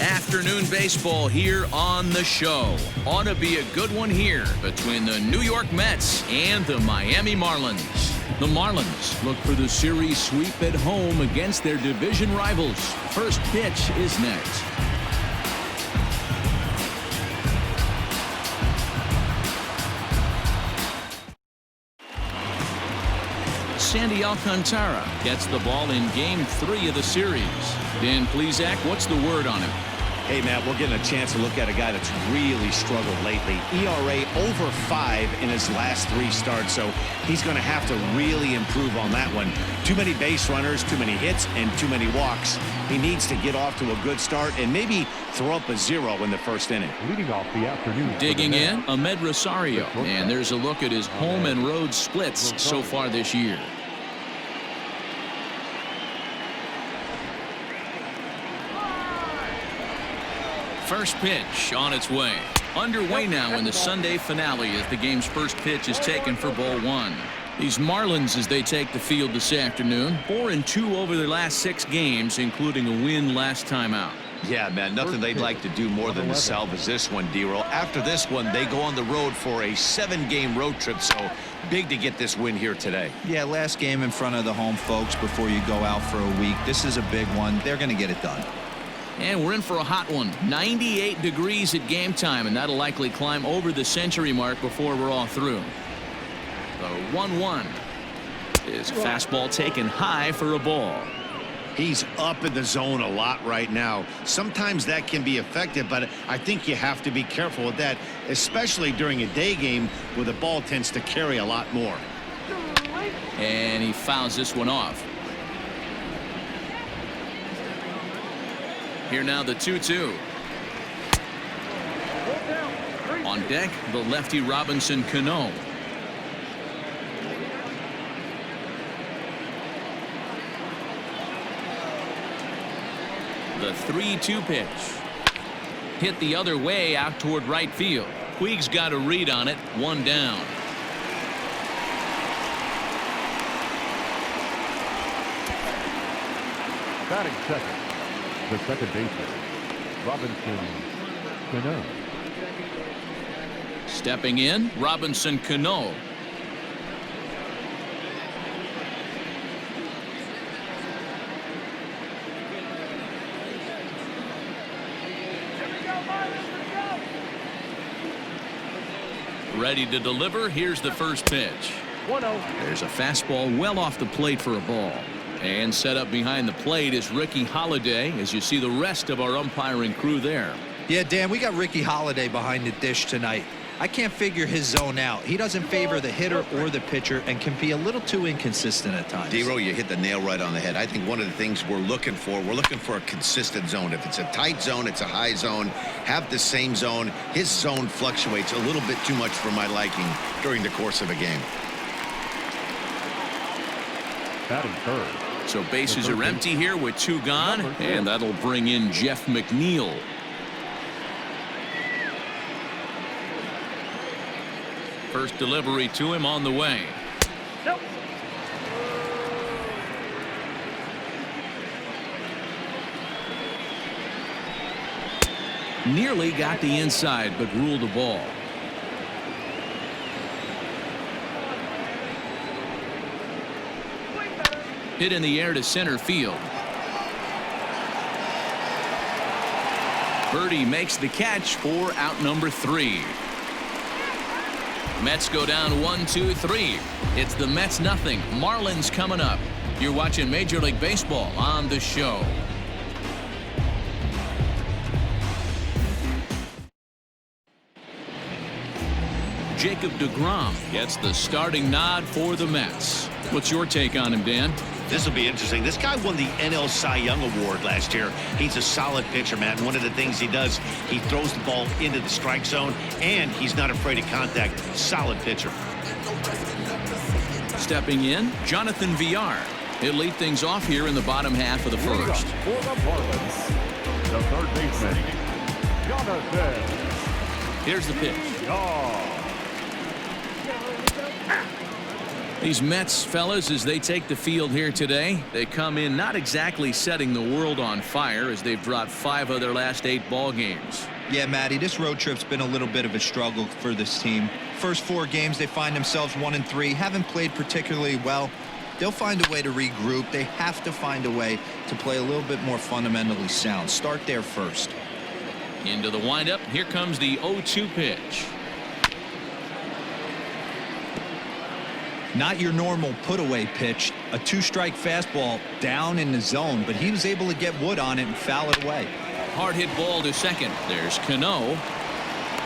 Afternoon baseball here on the show. Ought to be a good one here between the New York Mets and the Miami Marlins. The Marlins look for the series sweep at home against their division rivals. First pitch is next. Sandy Alcantara gets the ball in Game 3 of the series. Dan Plesac, what's the word on him? Hey, Matt, we're getting a chance to look at a guy that's really struggled lately. ERA over 5 in his last 3 starts, so he's going to have to really improve on that one. Too many base runners, too many hits, and too many walks. He needs to get off to a good start and maybe throw up a 0 in the first inning. Leading off the afternoon. Digging in, Ahmed Rosario. And there's a look at his home and road splits so far this year. First pitch on its way. Underway now in the Sunday finale as the game's first pitch is taken for ball 1. These Marlins, as they take the field this afternoon, 4-2 over their last 6 games, including a win last time out. Yeah, man, nothing they'd like to do more than to salvage this one, D-Roll. After this one, they go on the road for a 7-game road trip, so big to get this win here today. Yeah, last game in front of the home folks before you go out for a week. This is a big one. They're going to get it done. And we're in for a hot one. 98 degrees at game time, and that'll likely climb over the century mark before we're all through. The 1-1 is fastball taken high for a ball. He's up in the zone a lot right now. Sometimes that can be effective, but I think you have to be careful with that, especially during a day game where the ball tends to carry a lot more. And he fouls this one off. Here now the 2-2. On deck, the lefty Robinson Cano. The 3-2 pitch. Hit the other way out toward right field. Puig's got a read on it. 1 down. Batting second, the second baseman, Robinson Cano. Stepping in, Robinson Cano. Ready to deliver. Here's the first pitch. 1-0. There's a fastball well off the plate for a ball. And set up behind the plate is Ricky Holiday, as you see the rest of our umpiring crew there. Yeah, Dan, we got Ricky Holiday behind the dish tonight. I can't figure his zone out. He doesn't favor the hitter or the pitcher and can be a little too inconsistent at times. D-Roll, you hit the nail right on the head. I think one of the things we're looking for a consistent zone. If it's a tight zone, it's a high zone. Have the same zone. His zone fluctuates a little bit too much for my liking during the course of a game. Batting third. So bases are empty here with 2 gone, and that'll bring in Jeff McNeil. First delivery to him on the way. Nope. Nearly got the inside, but ruled the ball. Hit in the air to center field. Birdie makes the catch for out number 3. Mets go down 1-2-3. It's the Mets nothing. Marlins coming up. You're watching Major League Baseball on the show. Jacob deGrom gets the starting nod for the Mets. What's your take on him, Dan? This will be interesting. This guy won the NL Cy Young Award last year. He's a solid pitcher, Matt. And one of the things he does, he throws the ball into the strike zone, and he's not afraid of contact. Solid pitcher. Stepping in, Jonathan Villar. He'll lead things off here in the bottom half of the first. For the Marlins, the third baseman, Jonathan. Here's the pitch. These Mets fellas, as they take the field here today, they come in not exactly setting the world on fire as they've dropped 5 of their last 8 ball games. Yeah, Matty, this road trip's been a little bit of a struggle for this team. First 4 games, they find themselves 1-3, haven't played particularly well. They'll find a way to regroup. They have to find a way to play a little bit more fundamentally sound. Start there first. Into the windup. Here comes the 0-2 pitch. Not your normal put-away pitch. A 2-strike fastball down in the zone, but he was able to get wood on it and foul it away. Hard hit ball to second. There's Cano,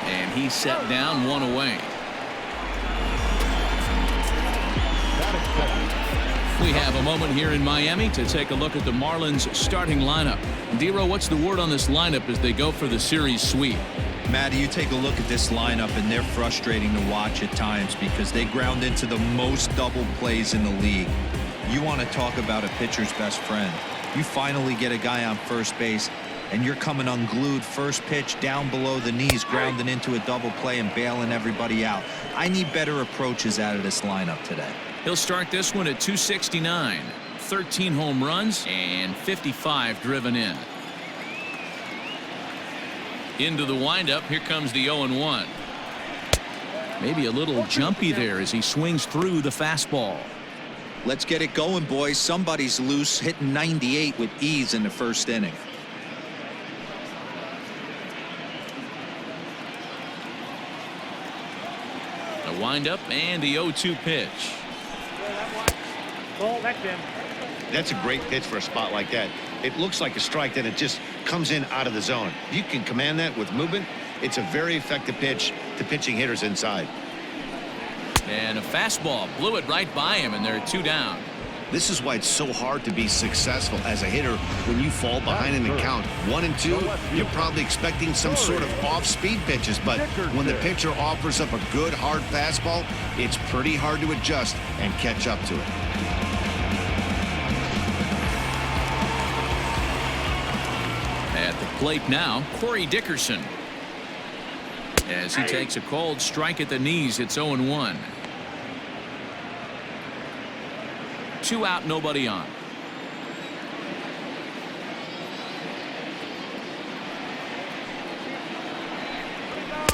and he's set down 1 away. We have a moment here in Miami to take a look at the Marlins starting lineup. Dero, what's the word on this lineup as they go for the series sweep? Matty, you take a look at this lineup and they're frustrating to watch at times because they ground into the most double plays in the league. You want to talk about a pitcher's best friend. You finally get a guy on first base and you're coming unglued first pitch down below the knees, grounding into a double play and bailing everybody out. I need better approaches out of this lineup today. He'll start this one at 269. 13 home runs and 55 driven in. Into the windup. Here comes the 0-1. Maybe a little jumpy there as he swings through the fastball. Let's get it going, boys. Somebody's loose, hitting 98 with ease in the first inning. The windup and the 0-2 pitch. That's a great pitch for a spot like that. It looks like a strike, then it just comes in out of the zone. If you can command that with movement, it's a very effective pitch to pitching hitters inside. And a fastball blew it right by him, and they're 2 down. This is why it's so hard to be successful as a hitter when you fall behind in the count 1 and 2. You're probably expecting some sort of off-speed pitches, but when the pitcher offers up a good hard fastball, it's pretty hard to adjust and catch up to it. At the plate now, Corey Dickerson. As he takes a cold strike at the knees, it's 0-1. 2 out, nobody on.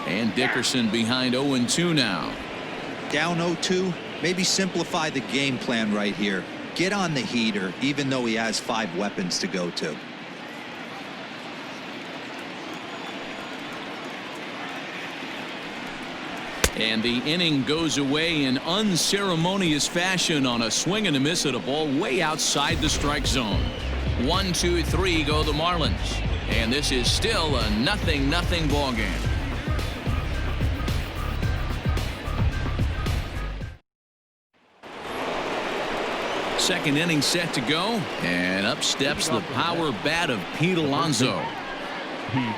And Dickerson behind 0-2 now. Down 0-2, maybe simplify the game plan right here. Get on the heater, even though he has 5 weapons to go to. And the inning goes away in unceremonious fashion on a swing and a miss at a ball way outside the strike zone. 1, 2, 3 go the Marlins. And this is still a 0-0 ball game. Second inning set to go. And up steps the power bat of Pete Alonso. Pete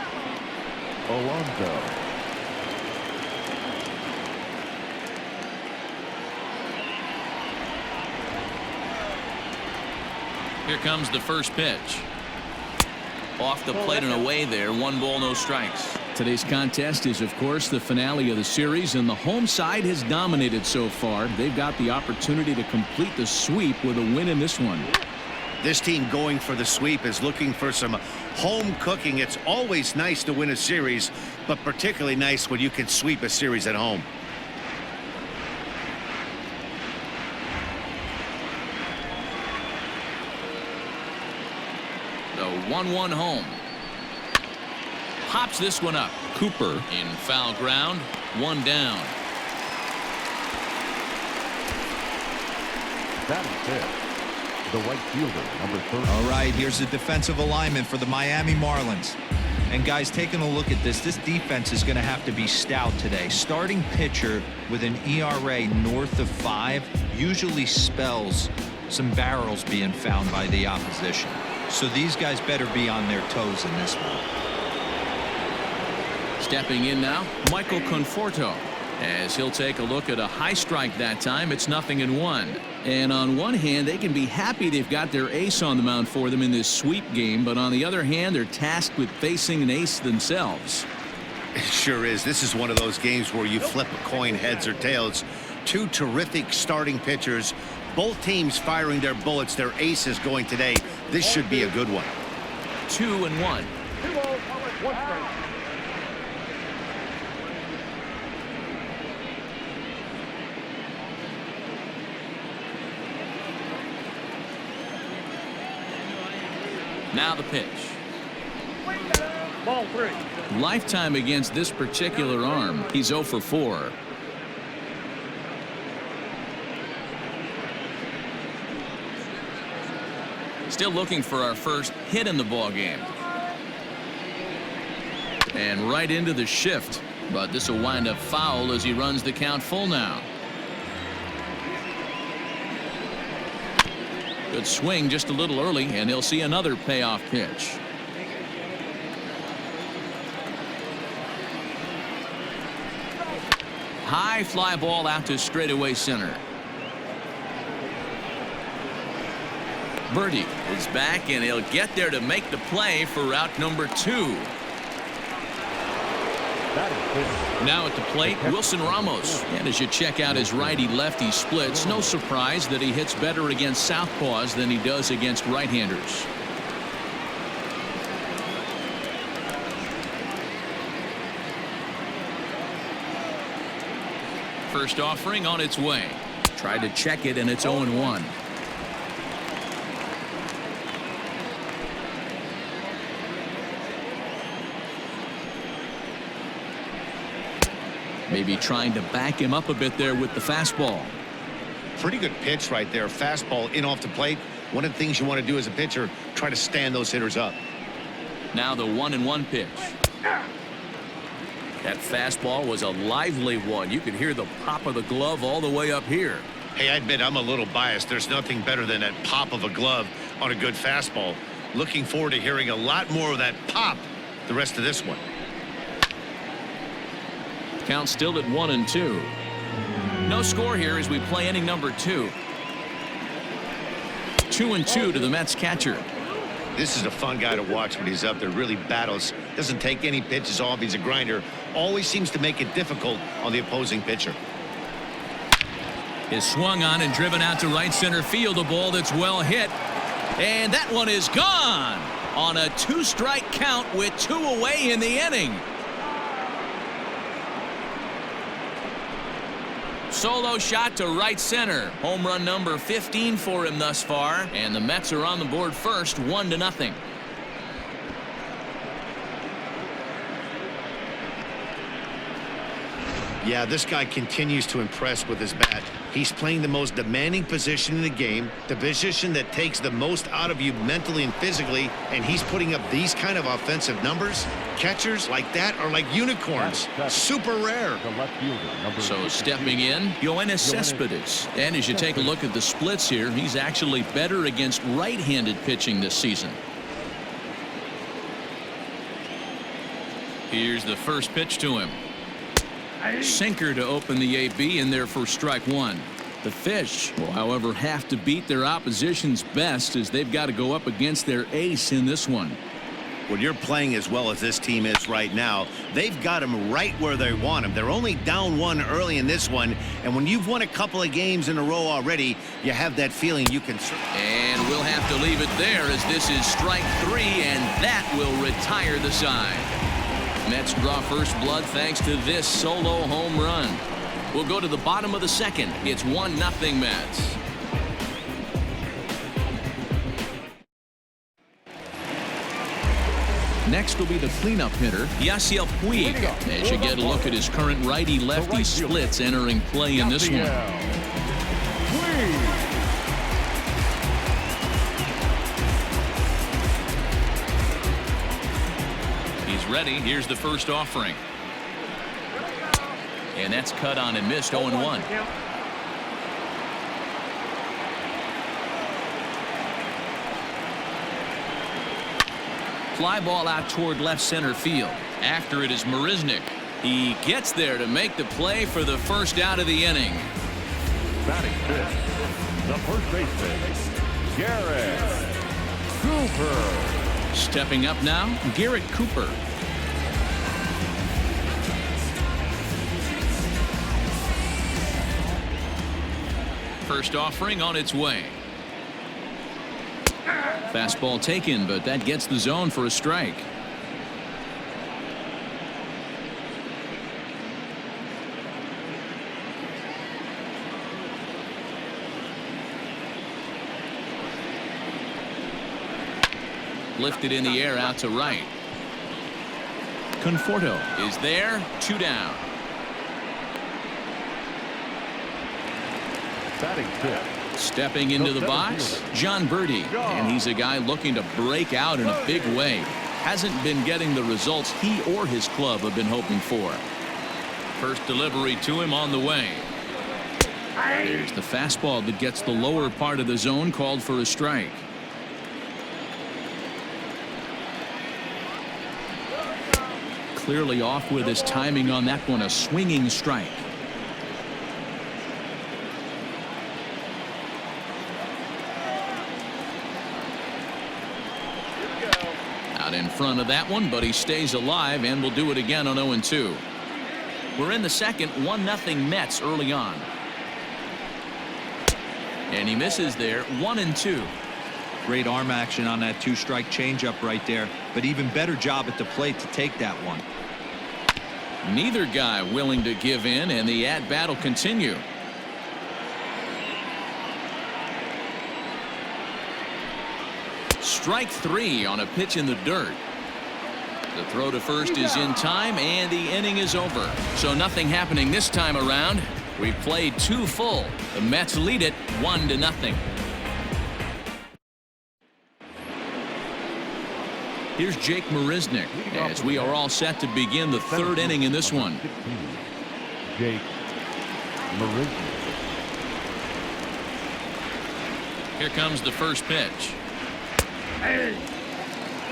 Alonso. Here comes the first pitch. Off the plate and away there. 1 ball, no strikes. Today's contest is, of course, the finale of the series, and the home side has dominated so far. They've got the opportunity to complete the sweep with a win in this one. This team going for the sweep is looking for some home cooking. It's always nice to win a series, but particularly nice when you can sweep a series at home. The 1-1 home. Pops this one up. Cooper in foul ground. 1 down. Batting fifth, the right fielder, number 30. All right, here's the defensive alignment for the Miami Marlins. And guys, taking a look at this defense is going to have to be stout today. Starting pitcher with an ERA north of 5 usually spells some barrels being found by the opposition. So these guys better be on their toes in this one. Stepping in now, Michael Conforto. As he'll take a look at a high strike that time. It's 0-1. And on one hand, they can be happy they've got their ace on the mound for them in this sweep game. But on the other hand, they're tasked with facing an ace themselves. It sure is. This is one of those games where you flip a coin heads or tails. Two terrific starting pitchers. Both teams firing their bullets, their aces going today. This should be a good one. 2-1. Now the pitch. Ball 3. Lifetime against this particular arm. He's 0 for 4. Still looking for our first hit in the ball game. And right into the shift. But this will wind up foul as he runs the count full now. Good swing just a little early, and he'll see another payoff pitch. High fly ball out to straightaway center. Birdie is back, and he'll get there to make the play for out number 2. Now at the plate, Wilson Ramos. And as you check out his righty-lefty splits, no surprise that he hits better against southpaws than he does against right-handers. First offering on its way. Tried to check it, and it's 0-1. Maybe trying to back him up a bit there with the fastball. Pretty good pitch right there. Fastball in off the plate. One of the things you want to do as a pitcher, try to stand those hitters up. Now the 1-1 pitch. That fastball was a lively one. You could hear the pop of the glove all the way up here. Hey, I admit I'm a little biased. There's nothing better than that pop of a glove on a good fastball. Looking forward to hearing a lot more of that pop the rest of this one. Count still at 1-2. No score here as we play inning number 2. 2-2 to the Mets catcher. This is a fun guy to watch when he's up there. Really battles. Doesn't take any pitches off. He's a grinder. Always seems to make it difficult on the opposing pitcher. Is swung on and driven out to right center field. A ball that's well hit. And that one is gone on a 2-strike count with 2 away in the inning. Solo shot to right center. Home run number 15 for him thus far. And the Mets are on the board first, 1-0. Yeah, this guy continues to impress with his bat. He's playing the most demanding position in the game, the position that takes the most out of you mentally and physically, and he's putting up these kind of offensive numbers. Catchers like that are like unicorns. Super rare. So stepping in, Yoenis Cespedes. And as you take a look at the splits here, he's actually better against right-handed pitching this season. Here's the first pitch to him. Sinker to open the AB in there for strike 1. The Fish will, however, have to beat their opposition's best as they've got to go up against their ace in this one. When you're playing as well as this team is right now, they've got them right where they want them. They're only down 1 early in this one, and when you've won a couple of games in a row already, you have that feeling you can. And we'll have to leave it there as this is strike 3, and that will retire the side. Mets draw first blood thanks to this solo home run. We'll go to the bottom of the second. It's 1-0 Mets. Next will be the cleanup hitter, Yasiel Puig. As you get a look at his current righty-lefty splits entering play in this one. Ready. Here's the first offering. And that's cut on and missed. 0-1. Fly ball out toward left center field. After it is Marisnick. He gets there to make the play for the first out of the inning. Batting fifth, the first baseman, Garrett Cooper. Stepping up now, Garrett Cooper. First offering on its way. Fastball taken, but that gets the zone for a strike. Lifted in the air out to right. Conforto is there. 2 down. Batting fifth. Stepping into the box, John Birdie, and he's a guy looking to break out in a big way. Hasn't been getting the results he or his club have been hoping for. First delivery to him on the way. There's the fastball that gets the lower part of the zone, called for a strike. Clearly off with his timing on that one, a swinging strike. Out in front of that one, but he stays alive and will do it again on 0-2. We're in the second, 1-0 Mets early on. And he misses there, 1-2. Great arm action on that 2-strike changeup right there, but even better job at the plate to take that one. Neither guy willing to give in, and the at-bat will continue. Strike 3 on a pitch in the dirt. The throw to first is in time, and the inning is over. So nothing happening this time around. We've played 2 full. The Mets lead it 1-0. Here's Jake Marisnick as we are all set to begin the 3rd inning in this one. Jake Marisnick. Here comes the first pitch.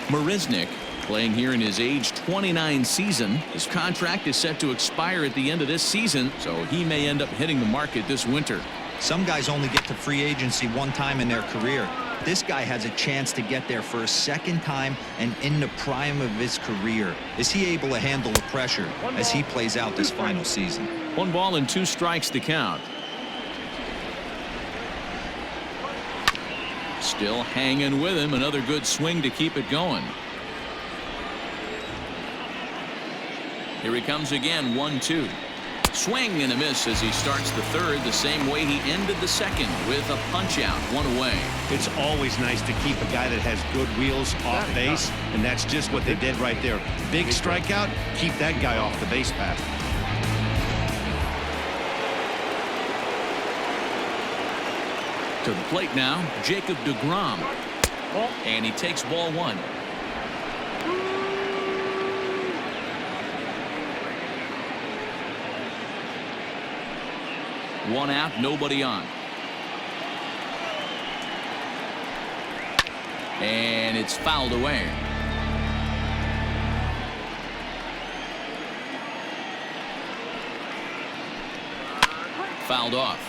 Marisnick playing here in his age 29 season. His contract is set to expire at the end of this season, so he may end up hitting the market this winter. Some guys only get to free agency one time in their career. This guy has a chance to get there for a second time and in the prime of his career. Is he able to handle the pressure as he plays out this final season? 1 ball and 2 strikes to count. Still hanging with him. Another good swing to keep it going. Here he comes again. 1-2. Swing and a miss as he starts the 3rd the same way he ended the 2nd with a punch out, 1 away. It's always nice to keep a guy that has good wheels off base, and that's just what they did right there. Big strikeout, keep that guy off the base path. To the plate now, Jacob deGrom, and he takes ball 1. One out, nobody on. And it's fouled away. Fouled off.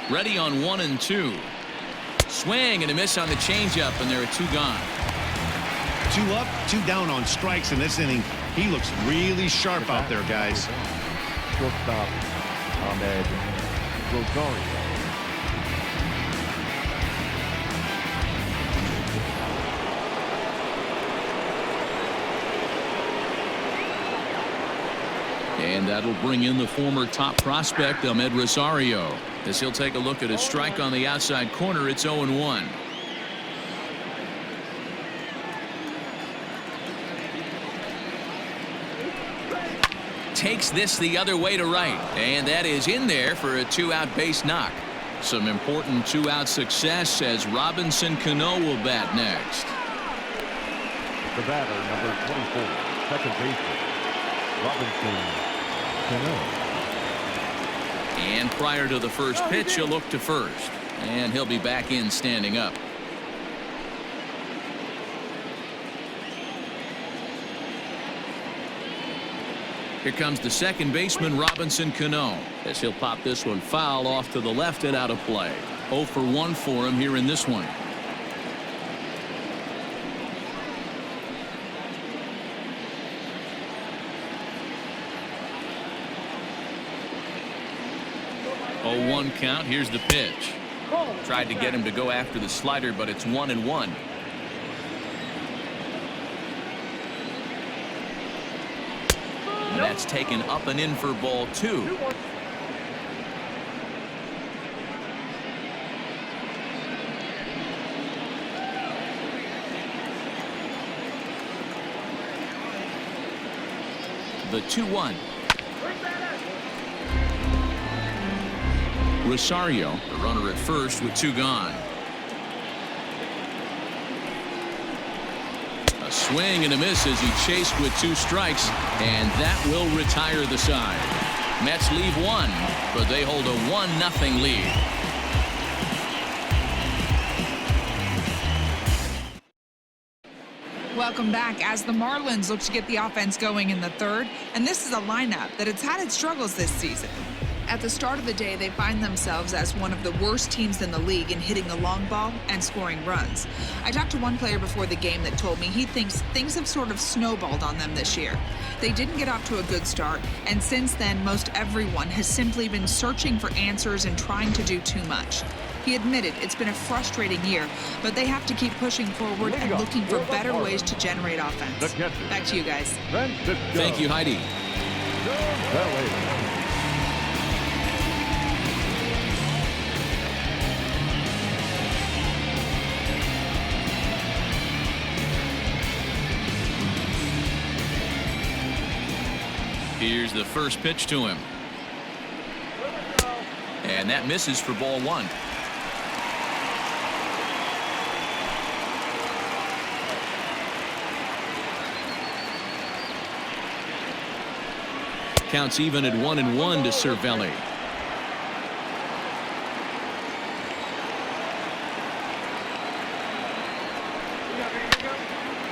Ready on 1-2. Swing and a miss on the changeup, and there are 2 gone. 2 up, 2 down on strikes in this inning. He looks really sharp out there, guys. Shortstop Ahmed Rosario. And that'll bring in the former top prospect, Ahmed Rosario, as he'll take a look at a strike on the outside corner. It's 0-1. Takes this the other way to right, and that is in there for a 2-out base knock. Some important 2-out success as Robinson Cano will bat next. The batter, number 24, second baseman, Robinson Cano. And prior to the first pitch, he'll look to first, and he'll be back in standing up. Here comes the second baseman, Robinson Cano, as he'll pop this one foul off to the left and out of play. 0 for 1 for him here in this one. 0-1 count. Here's the pitch. Tried to get him to go after the slider, but it's 1-1. That's taken up and in for ball 2. The 2-1. Rosario, the runner at first with 2 gone. A swing and a miss as he chased with 2 strikes, and that will retire the side. Mets leave 1, but they hold a 1-0 lead. Welcome back as the Marlins look to get the offense going in the 3rd, and this is a lineup that has had its struggles this season. At the start of the day, they find themselves as one of the worst teams in the league in hitting the long ball and scoring runs. I talked to one player before the game that told me he thinks things have sort of snowballed on them this year. They didn't get off to a good start, and since then, most everyone has simply been searching for answers and trying to do too much. He admitted it's been a frustrating year, but they have to keep pushing forward and looking for better ways to generate offense. Back to you guys. Thank you, Heidi. Here's the first pitch to him. And that misses for ball 1. Counts even at 1-1 to Cervelli.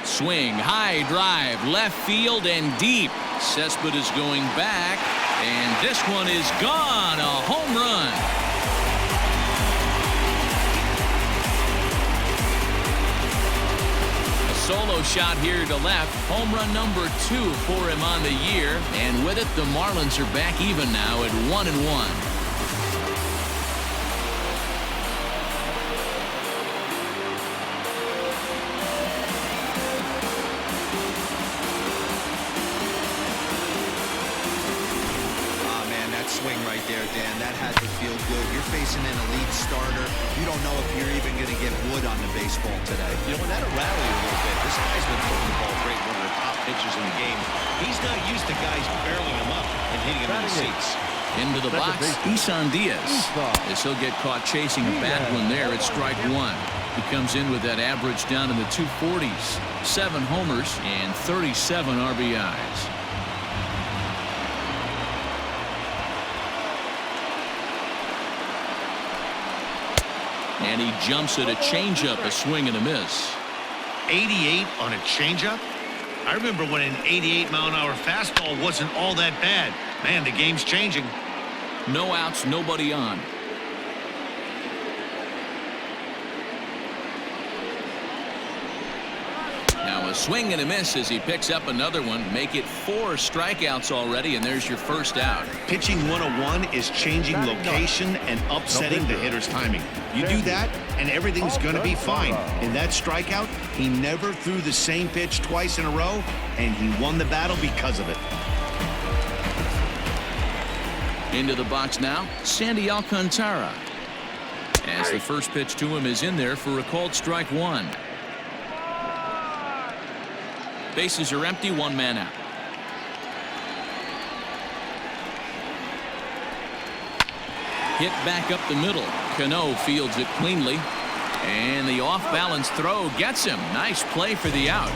Swing, high drive, left field and deep. Cespedes going back, and this one is gone. A home run. A solo shot here to left. Home run number 2 for him on the year, and with it, the Marlins are back even now at 1-1. Swing right there, Dan. That had to feel good. You're facing an elite starter. You don't know if you're even going to get wood on the baseball today. You know, when that'll rally a little bit. This guy's been throwing the ball great, one of the top pitchers in the game. He's not used to guys barreling him up and hitting him in the seats. Into the box, Isan Diaz. As he'll get caught chasing a bad one there at strike 1. He comes in with that average down in the 240s. 7 homers and 37 RBIs. And he jumps at a changeup, a swing and a miss. 88 on a changeup? I remember when an 88-mile-an-hour fastball wasn't all that bad. Man, the game's changing. No outs, nobody on. Now a swing and a miss as he picks up another one. Make it 4 strikeouts already, and there's your first out. Pitching 101 is changing location and upsetting the hitter's timing. You do that, and everything's going to be fine. In that strikeout, he never threw the same pitch twice in a row, and he won the battle because of it. Into the box now, Sandy Alcantara. As the first pitch to him is in there for a called strike 1. Bases are empty, 1 man out. Hit back up the middle. Cano fields it cleanly. And the off-balance throw gets him. Nice play for the out.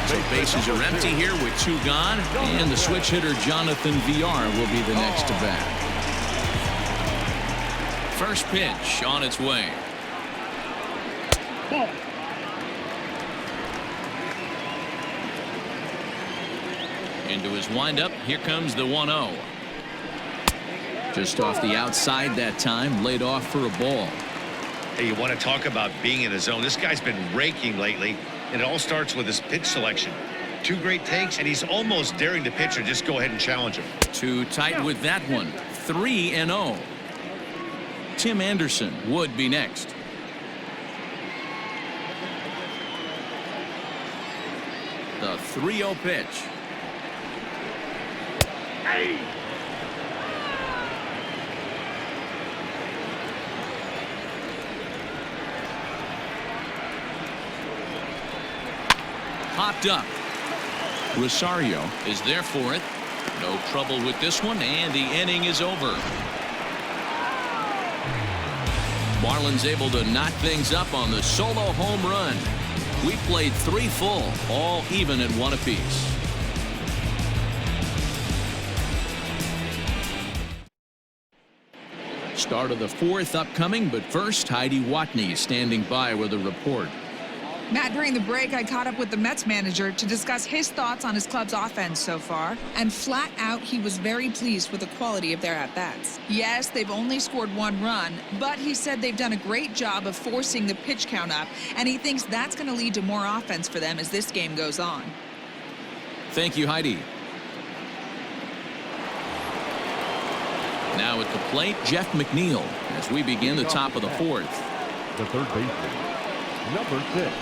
So bases are empty here with 2 gone. And the switch hitter Jonathan VR will be the next to bat. First pitch on its way. Into his windup. Here comes the 1-0. Just off the outside that time, laid off for a ball. Hey, you want to talk about being in a zone? This guy's been raking lately, and it all starts with his pitch selection. 2 great takes, and he's almost daring the pitcher just go ahead and challenge him. Too tight with that one. 3-0. Tim Anderson would be next. The 3-0 pitch. Popped up. Rosario is there for it. No trouble with this one, and the inning is over. Marlins able to knock things up on the solo home run. We played 3 full, all even at 1 apiece. Start of the 4th upcoming, but first, Heidi Watney standing by with a report. Matt, during the break, I caught up with the Mets manager to discuss his thoughts on his club's offense so far, and flat out, he was very pleased with the quality of their at-bats. Yes, they've only scored 1 run, but he said they've done a great job of forcing the pitch count up, and he thinks that's going to lead to more offense for them as this game goes on. Thank you, Heidi. Now at the plate, Jeff McNeil, as we begin the top of the 4th. The third baseman, number 6.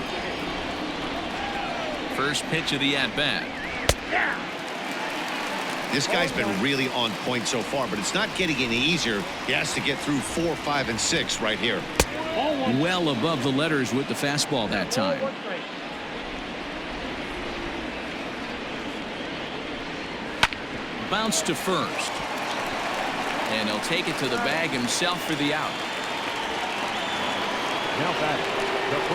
First pitch of the at-bat. This guy's been really on point so far, but it's not getting any easier. He has to get through 4, 5, and 6 right here. Well above the letters with the fastball that time. Bounce to first. And he'll take it to the bag himself for the out.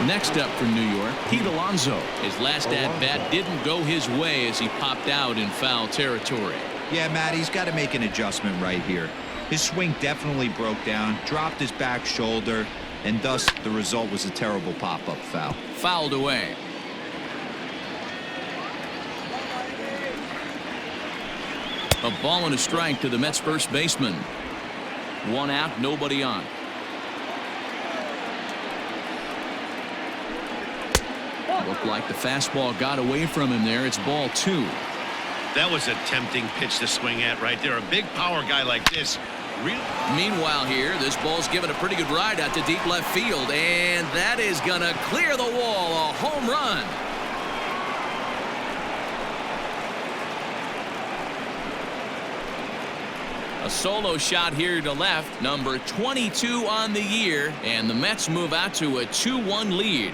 Next up from New York, Pete Alonso. His last at-bat didn't go his way as he popped out in foul territory. Yeah, Matt, he's got to make an adjustment right here. His swing definitely broke down, dropped his back shoulder, and thus the result was a terrible pop-up foul. Fouled away. A ball and a strike to the Mets first baseman. 1 out, nobody on. Looked like the fastball got away from him there. It's ball 2. That was a tempting pitch to swing at right there. A big power guy like this. Meanwhile here, this ball's given a pretty good ride out to deep left field, and that is going to clear the wall. A home run. A solo shot here to left, number 22 on the year, and the Mets move out to a 2-1 lead.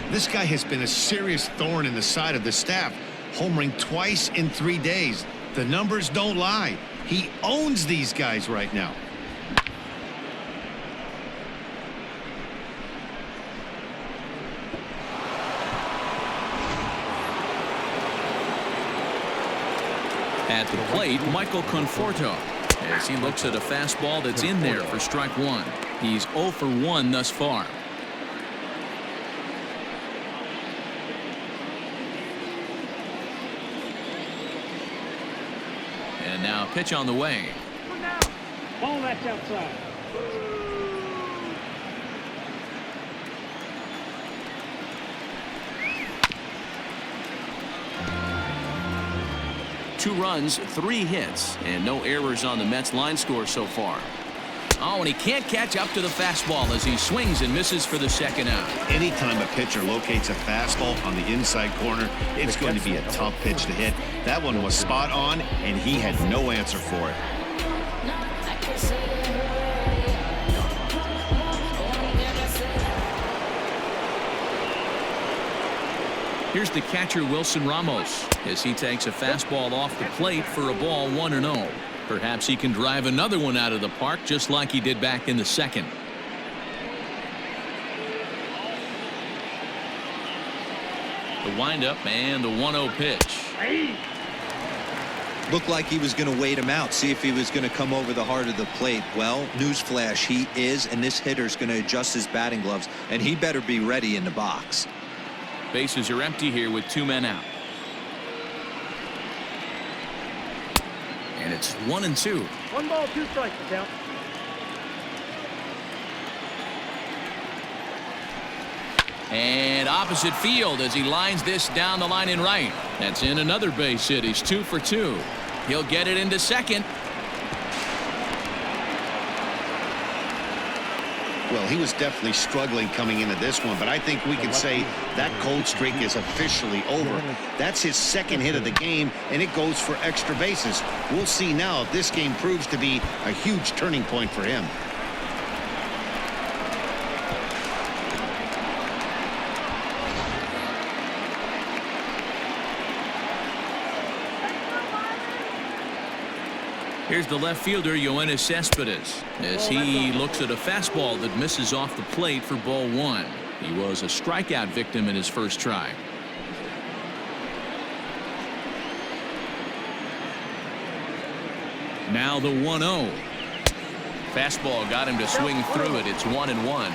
This guy has been a serious thorn in the side of the staff, homering twice in 3 days. The numbers don't lie. He owns these guys right now. At the plate, Michael Conforto, as he looks at a fastball that's in there for strike 1. He's 0 for 1 thus far. And now pitch on the way. Ball that's outside. Two runs, 3 hits, and no errors on the Mets line score so far. Oh, and he can't catch up to the fastball as he swings and misses for the second out. Anytime a pitcher locates a fastball on the inside corner, it's going to be a tough pitch to hit. That one was spot on, and he had no answer for it. Here's the catcher, Wilson Ramos, as he takes a fastball off the plate for a ball 1-0. Perhaps he can drive another one out of the park just like he did back in the second. The windup and the 1-0 pitch. Looked like he was going to wait him out, see if he was going to come over the heart of the plate. Well, newsflash, he is, and this hitter's going to adjust his batting gloves, and he better be ready in the box. Bases are empty here with 2 men out. And it's 1-2. 1 ball, 2 strikes, the count. And opposite field as he lines this down the line in right. That's in another base hit. He's 2 for 2. He'll get it into second. Well, he was definitely struggling coming into this one, but I think we can say that cold streak is officially over. That's his second hit of the game, and it goes for extra bases. We'll see now if this game proves to be a huge turning point for him. Here's the left fielder, Yoenis Cespedes, as he looks at a fastball that misses off the plate for ball 1. He was a strikeout victim in his first try. Now the 1-0. Fastball got him to swing through it. It's 1-1.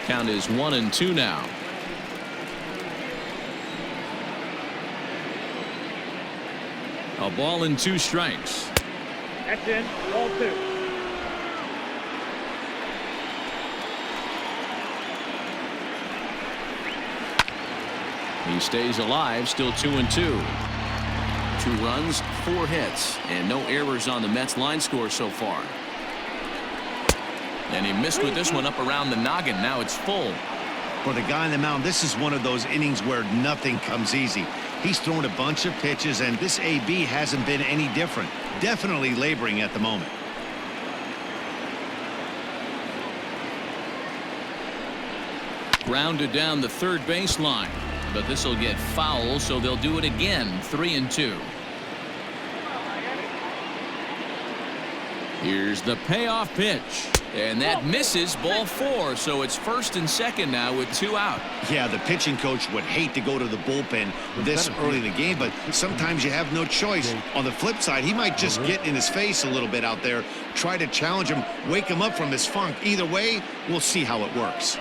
Count is 1-2 now. A ball and 2 strikes. That's in. Ball 2. He stays alive, still 2-2. 2 runs, 4 hits, and no errors on the Mets line score so far. And he missed with this one up around the noggin. Now it's full. For the guy on the mound, this is one of those innings where nothing comes easy. He's thrown a bunch of pitches, and this AB hasn't been any different. Definitely laboring at the moment. Grounded down the third baseline, but this will get foul, so they'll do it again. 3-2. Here's the payoff pitch, and that misses. Ball 4, so it's first and second now with 2 out. Yeah, the pitching coach would hate to go to the bullpen this early in the game, but sometimes you have no choice. On the flip side, he might just get in his face a little bit out there, try to challenge him, wake him up from his funk. Either way, we'll see how it works.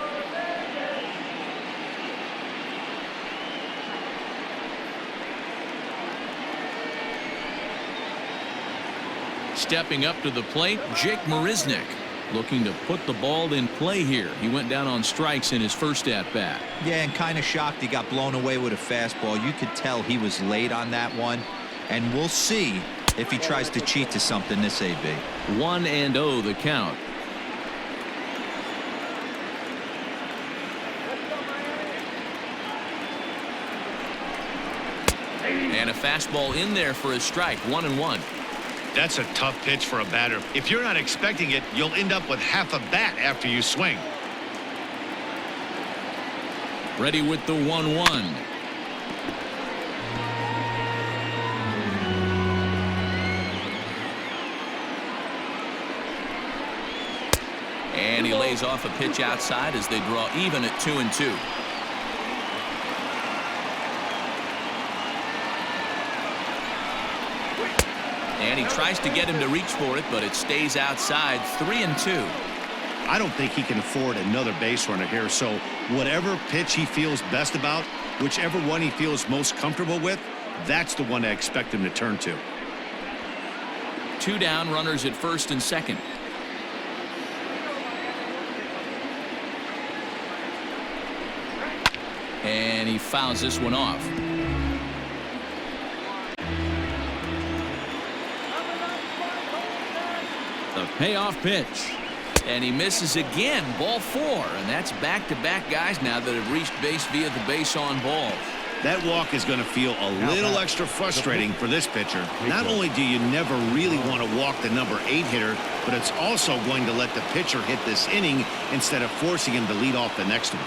Stepping up to the plate, Jake Marisnick, looking to put the ball in play here. He went down on strikes in his first at-bat. Yeah, and kind of shocked he got blown away with a fastball. You could tell he was late on that one, and we'll see if he tries to cheat to something this AB. 1-0 the count. And a fastball in there for a strike. 1-1. That's a tough pitch for a batter. If you're not expecting it, you'll end up with half a bat after you swing. Ready with the 1-1. And he lays off a pitch outside as they draw even at 2-2. And he tries to get him to reach for it, but it stays outside. 3-2. I don't think he can afford another base runner here, so whatever pitch he feels best about, whichever one he feels most comfortable with, that's the one I expect him to turn to. 2 down, runners at first and second. And he fouls this one off. The payoff pitch, and he misses again. Ball 4, and that's back-to-back guys now that have reached base via the base on balls. That walk is going to feel a little extra frustrating for this pitcher. Not only do you never really want to walk the number 8 hitter, but it's also going to let the pitcher hit this inning instead of forcing him to lead off the next one.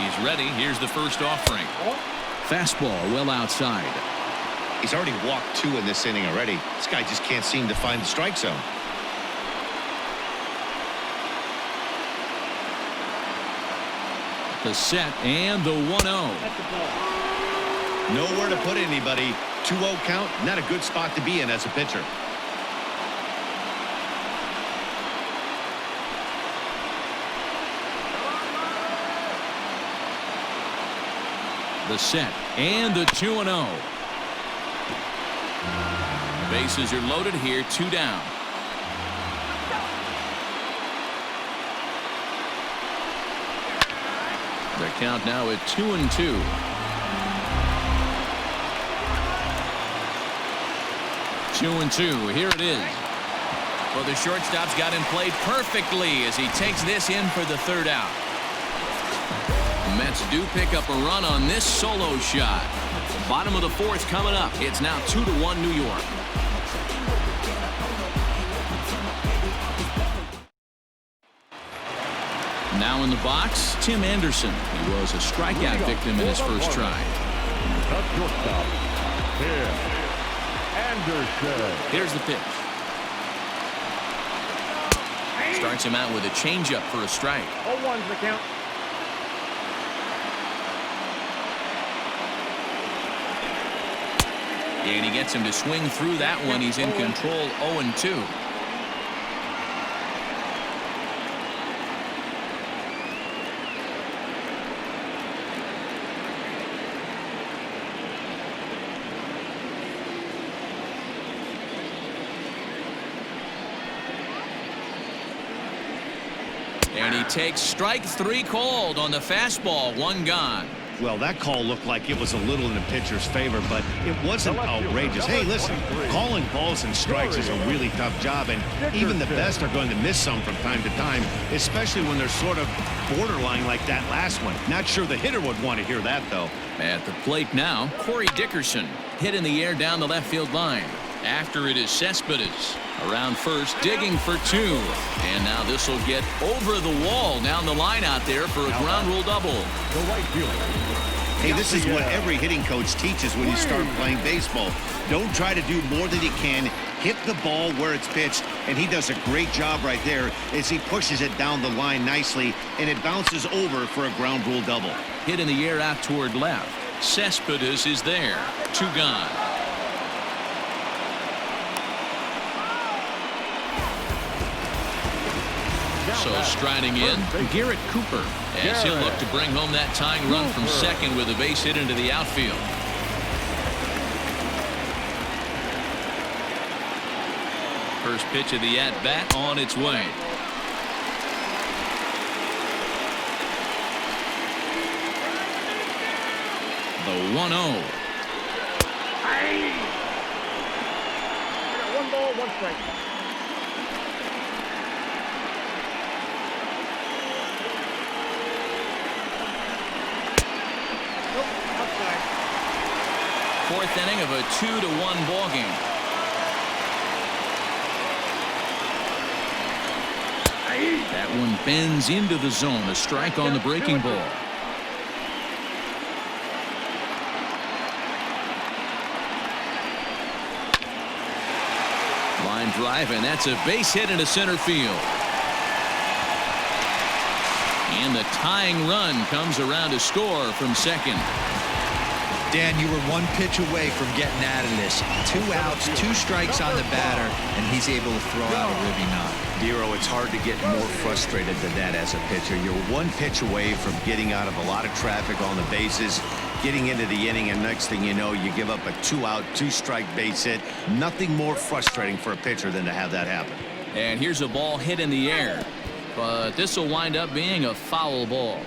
He's ready. Here's the first offering. Fastball well outside. He's already walked 2 in this inning already. This guy just can't seem to find the strike zone. The set and the 1-0. Nowhere to put anybody. 2-0 count, not a good spot to be in as a pitcher. The set and the 2-0. Bases are loaded here, 2 down. The count now at 2-2. Two and two. Here it is. Well, the shortstop's got him played perfectly as he takes this in for the 3rd out. The Mets do pick up a run on this solo shot. Bottom of the 4th coming up. It's now 2-1 New York. Now in the box, Tim Anderson. He was a strikeout victim in his first try. Here's the pitch. Starts him out with a changeup for a strike. 0-1's the count. And he gets him to swing through that one. He's in control, 0-2. And he takes strike 3 called on the fastball. 1 gone. Well, that call looked like it was a little in the pitcher's favor, but it wasn't outrageous. Hey, listen, calling balls and strikes is a really tough job, and even the best are going to miss some from time to time, especially when they're sort of borderline like that last one. Not sure the hitter would want to hear that, though. At the plate now, Corey Dickerson hit in the air down the left field line. After it is Cespedes around first, digging for 2. And now this will get over the wall down the line out there for a ground rule double. The right fielder. Hey, this is what every hitting coach teaches when you start playing baseball. Don't try to do more than you can. Hit the ball where it's pitched, and he does a great job right there as he pushes it down the line nicely, and it bounces over for a ground rule double. Hit in the air out toward left. Cespedes is there. 2 gone. So striding in, Garrett Cooper, as he'll look to bring home that tying run from second with a base hit into the outfield. First pitch of the at-bat on its way. The 1-0. 1 ball, 1 strike. Fourth inning of a 2-1 ball game. That one bends into the zone. A strike on the breaking ball. Line drive, and that's a base hit into center field. And the tying run comes around to score from second. Dan, you were 1 pitch away from getting out of this. 2 outs, 2 strikes on the batter, and he's able to throw out a ribby knot. Dero, it's hard to get more frustrated than that as a pitcher. You're 1 pitch away from getting out of a lot of traffic on the bases, getting into the inning, and next thing you know, you give up a 2-out, 2-strike base hit. Nothing more frustrating for a pitcher than to have that happen. And here's a ball hit in the air, but this will wind up being a foul ball.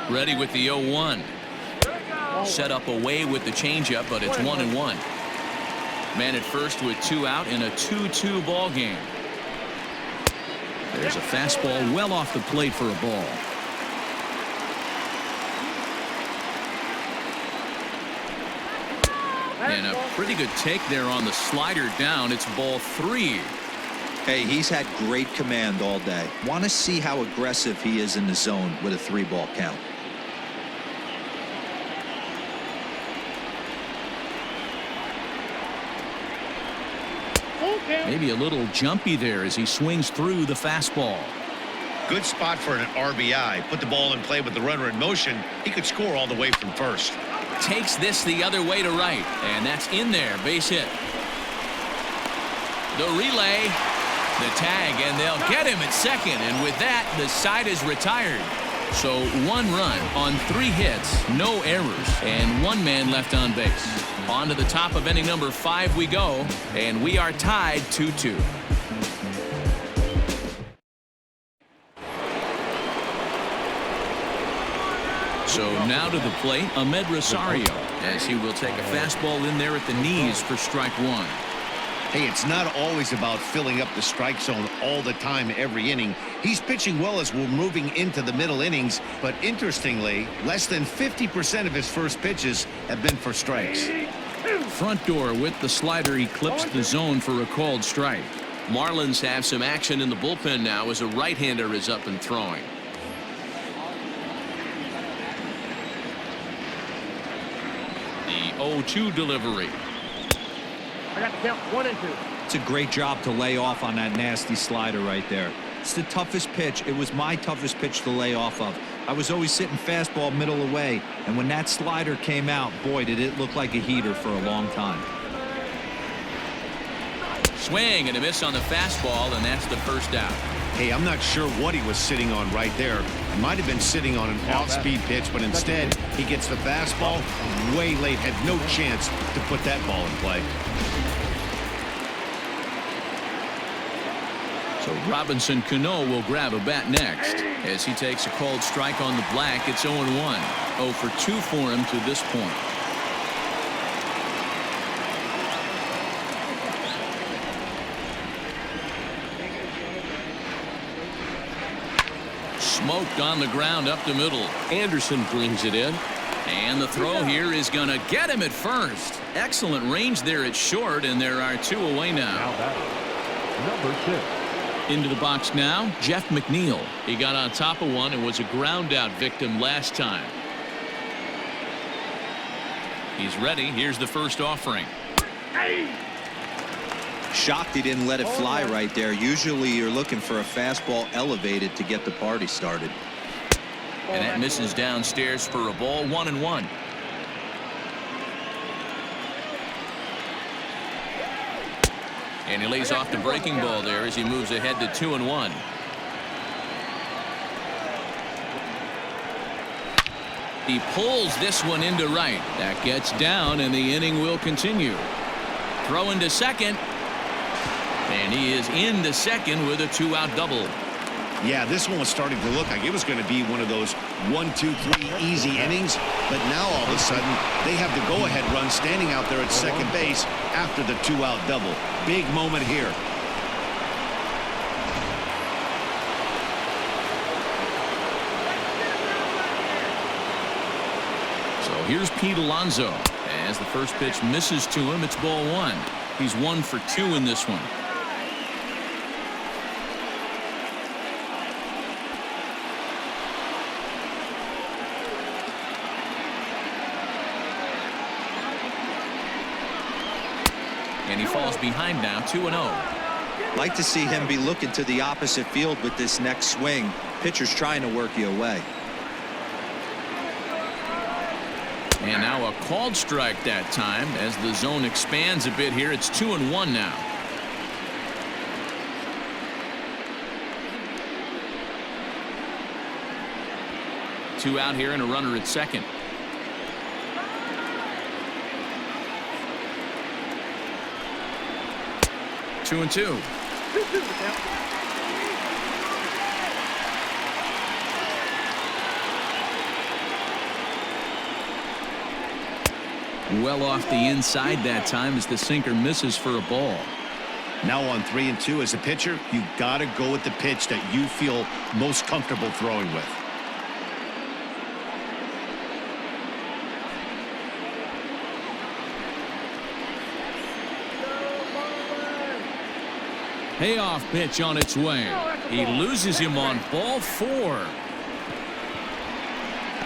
Ready with the 0-1. Set up away with the changeup, but it's 1-1. Man at first with 2 out in a 2-2 ball game. There's a fastball well off the plate for a ball. And a pretty good take there on the slider down. It's ball 3. Hey, he's had great command all day. Want to see how aggressive he is in the zone with a 3-ball count. Maybe a little jumpy there as he swings through the fastball. Good spot for an RBI. Put the ball in play with the runner in motion. He could score all the way from first. Takes this the other way to right, and that's in there. Base hit. The relay, The tag, and they'll get him at second. And with that, the side is retired. So 1 run on 3 hits, no errors, and 1 man left on base. On to the top of inning number 5 we go, and we are tied 2-2. So now to the plate, Ahmed Rosario, as he will take a fastball in there at the knees for strike 1. Hey, it's not always about filling up the strike zone all the time every inning. He's pitching well as we're moving into the middle innings, but interestingly, less than 50% of his first pitches have been for strikes. Front door with the slider eclipsed the zone for a called strike. Marlins have some action in the bullpen now as a right-hander is up and throwing. The 0-2 delivery. I got the count 1 and 2. It's a great job to lay off on that nasty slider right there. It's the toughest pitch. It was my toughest pitch to lay off of. I was always sitting fastball middle away, and when that slider came out, boy, did it look like a heater for a long time. Swing and a miss on the fastball, and that's the first out. Hey, I'm not sure what he was sitting on right there. He might have been sitting on an off-speed pitch, but instead he gets the fastball way late, had no chance to put that ball in play. So Robinson Cano will grab a bat next as he takes a called strike on the black. It's 0-1. 0 for 2 for him to this point. Smoked on the ground up the middle. Anderson brings it in. And the throw here is going to get him at first. Excellent range there at short, and there are 2 away now. Number 6. Into the box now, Jeff McNeil. He got on top of one and was a ground out victim last time. He's ready. Here's the first offering. Shocked he didn't let it fly right there. Usually you're looking for a fastball elevated to get the party started. And that misses downstairs for a ball. 1-1. And he lays off the breaking ball there as he moves ahead to 2-1. He pulls this one into right. That gets down, and the inning will continue. Throw into second. And he is into second with a 2-out double. Yeah, this one was starting to look like it was going to be one of those 1, 2, 3 easy innings. But now all of a sudden, they have the go-ahead run standing out there at second base after the 2-out double. Big moment here. So here's Pete Alonso. As the first pitch misses to him, it's ball 1. He's 1 for 2 in this one. And he falls behind now, 2-0. Like to see him be looking to the opposite field with this next swing. Pitcher's trying to work you away. And now a called strike that time as the zone expands a bit here. It's 2-1 now. Two out here and a runner at second. Two and two. Well off the inside that time as the sinker misses for a ball. Now on 3 and 2 as a pitcher, you got to go with the pitch that you feel most comfortable throwing with. Payoff pitch on its way. He loses him on ball 4.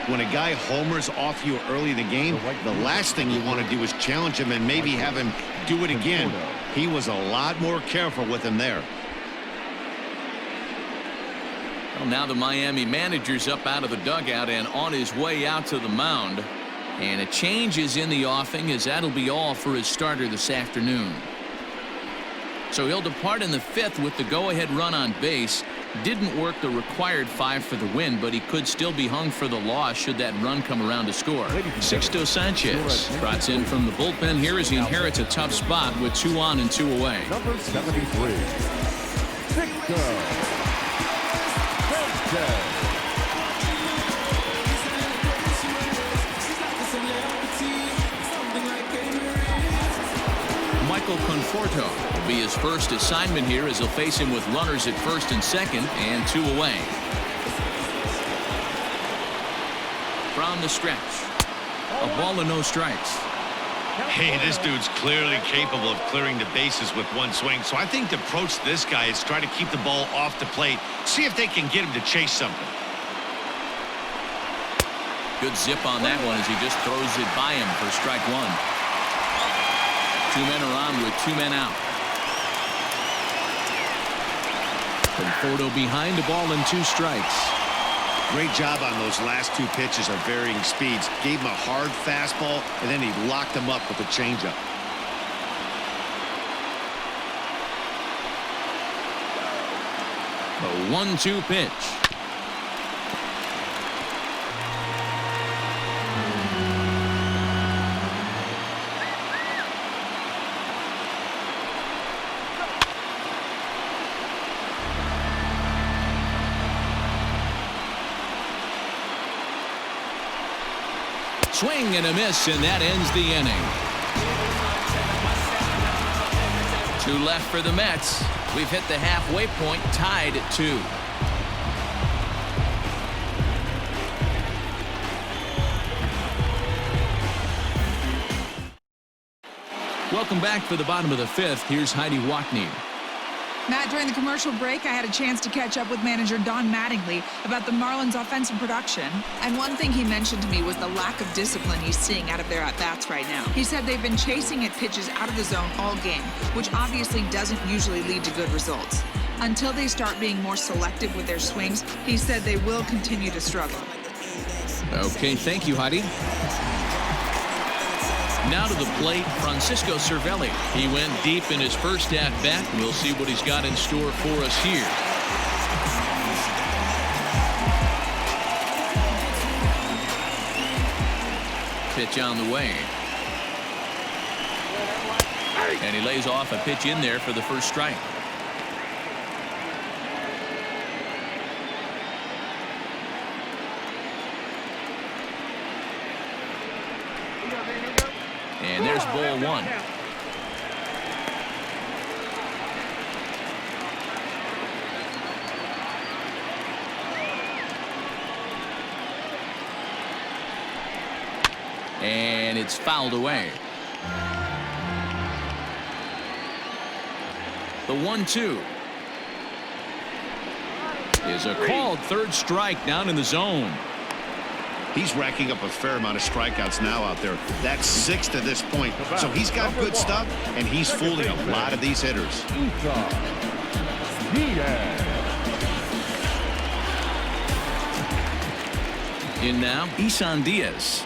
When a guy homers off you early in the game, the last thing you want to do is challenge him and maybe have him do it again. He was a lot more careful with him there. Well, now the Miami manager's up out of the dugout and on his way out to the mound. And a change is in the offing as that'll be all for his starter this afternoon. So he'll depart in the 5th with the go-ahead run on base. Didn't work the required 5 for the win, but he could still be hung for the loss should that run come around to score. Sixto Sanchez trots in from the bullpen here as he inherits a tough spot with 2 on and 2 away. Number 73, Sixto Sanchez. Michael Conforto will be his first assignment here as he'll face him with runners at 1st and 2nd and 2 away. From the stretch, a ball and no strikes. Hey, this dude's clearly capable of clearing the bases with one swing. So I think the approach to this guy is try to keep the ball off the plate. See if they can get him to chase something. Good zip on that one as he just throws it by him for strike 1. 2 men are on with 2 men out. Conforto behind the ball and 2 strikes. Great job on those last 2 pitches of varying speeds. Gave him a hard fastball, and then he locked him up with a changeup. The 1-2 pitch. Swing and a miss, and that ends the inning. 2 left for the Mets. We've hit the halfway point, tied at 2. Welcome back for the bottom of the 5th. Here's Heidi Wackney. Matt, during the commercial break, I had a chance to catch up with manager Don Mattingly about the Marlins' offensive production. And one thing he mentioned to me was the lack of discipline he's seeing out of their at-bats right now. He said they've been chasing at pitches out of the zone all game, which obviously doesn't usually lead to good results. Until they start being more selective with their swings, he said they will continue to struggle. Okay, thank you, Heidi. Now to the plate, Francisco Cervelli. He went deep in his first at-bat. We'll see what he's got in store for us here. Pitch on the way. And he lays off a pitch in there for the first strike. And there's ball 1. And it's fouled away. The 1-2 is a called 3rd strike down in the zone. He's racking up a fair amount of strikeouts now out there. That's 6 to this point. So he's got good stuff, and he's fooling a lot of these hitters. In now, Isan Diaz.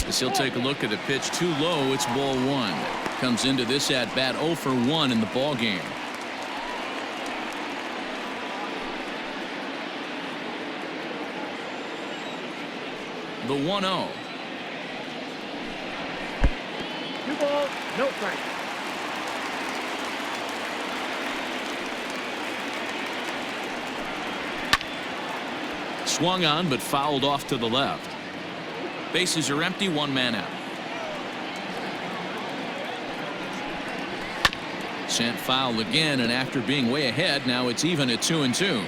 As he'll take a look at a pitch too low, it's ball 1. Comes into this at bat 0 for 1 in the ball game. The 1-0. 2 balls, no strikes. Swung on but fouled off to the left. Bases are empty, 1 man out. Sent foul again, and after being way ahead, now it's even at 2-2.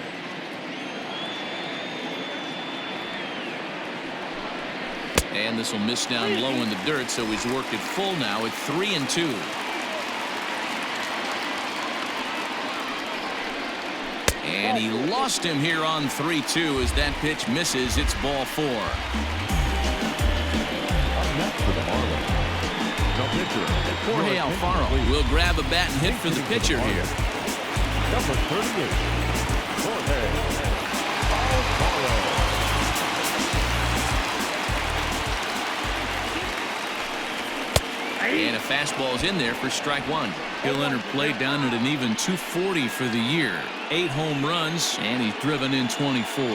And this will miss down low in the dirt, so he's worked it full now at 3-2. And he lost him here on 3-2 as that pitch misses. It's ball 4. Up next for the Marlins, the pitcher, Jorge Alfaro will grab a bat and hit for the pitcher here. Number 38, Jorge Alfaro. And a That fastball's in there for strike one. He'll enter play down at an even 240 for the year. 8 home runs, and he's driven in 24.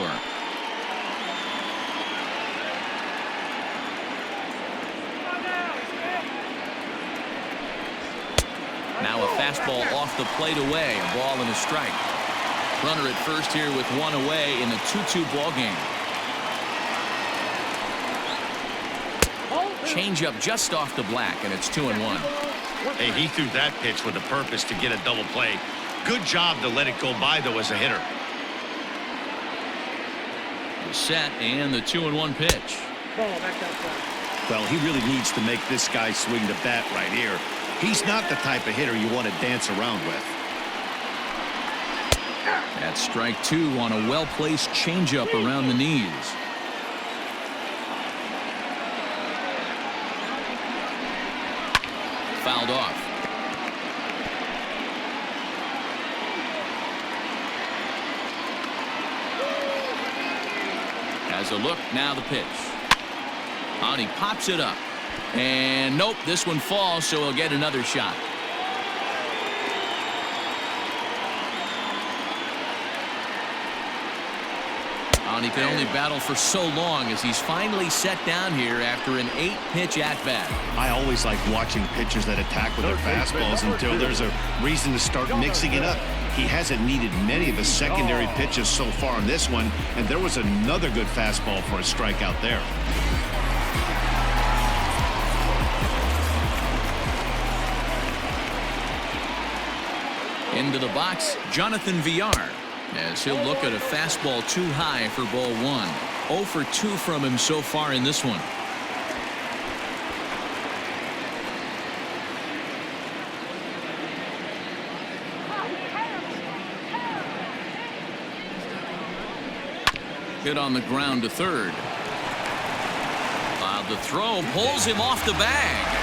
Now a fastball off the plate away. A ball and a strike. Runner at first here with 1 away in a 2-2 ball game. Changeup just off the black, and it's 2-1. Hey, he threw that pitch with a purpose to get a double play. Good job to let it go by, though, as a hitter. The set and the 2-1 pitch. Well, he really needs to make this guy swing the bat right here. He's not the type of hitter you want to dance around with. That's strike 2 on a well-placed changeup around the knees. Fouled off. Has a look, now the pitch. And he pops it up. And nope, this one falls, so he'll get another shot. And he can only battle for so long as he's finally set down here after an 8-pitch at-bat. I always like watching pitchers that attack with their fastballs until there's a reason to start mixing it up. He hasn't needed many of his secondary pitches so far in this one, and there was another good fastball for a strikeout there. Into the box, Jonathan Villar, as he'll look at a fastball too high for ball 1. 0 for 2 from him so far in this one. Hit on the ground to third. The throw pulls him off the bag.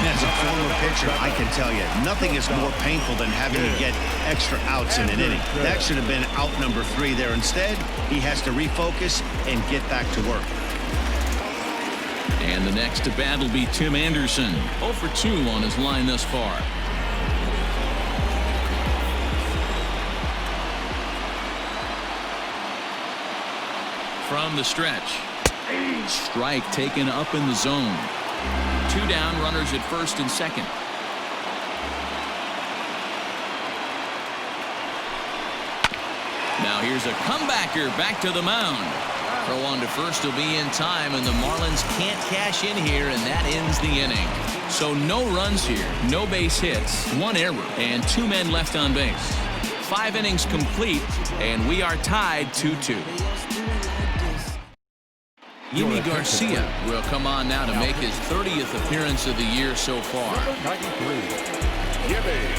As a former pitcher, I can tell you, nothing is more painful than having to get extra outs in an inning. That should have been out number 3 there. Instead, he has to refocus and get back to work. And the next to bat will be Tim Anderson. 0 for 2 on his line thus far. From the stretch. Strike taken up in the zone. 2 down, runners at first and second. Now here's a comebacker back to the mound. Throw on to first will be in time, and the Marlins can't cash in here, and that ends the inning. So no runs here, no base hits, 1 error, and 2 men left on base. 5 innings complete, and we are tied 2-2. Yimi Garcia will come on now to make his 30th appearance of the year so far. 93, Yimi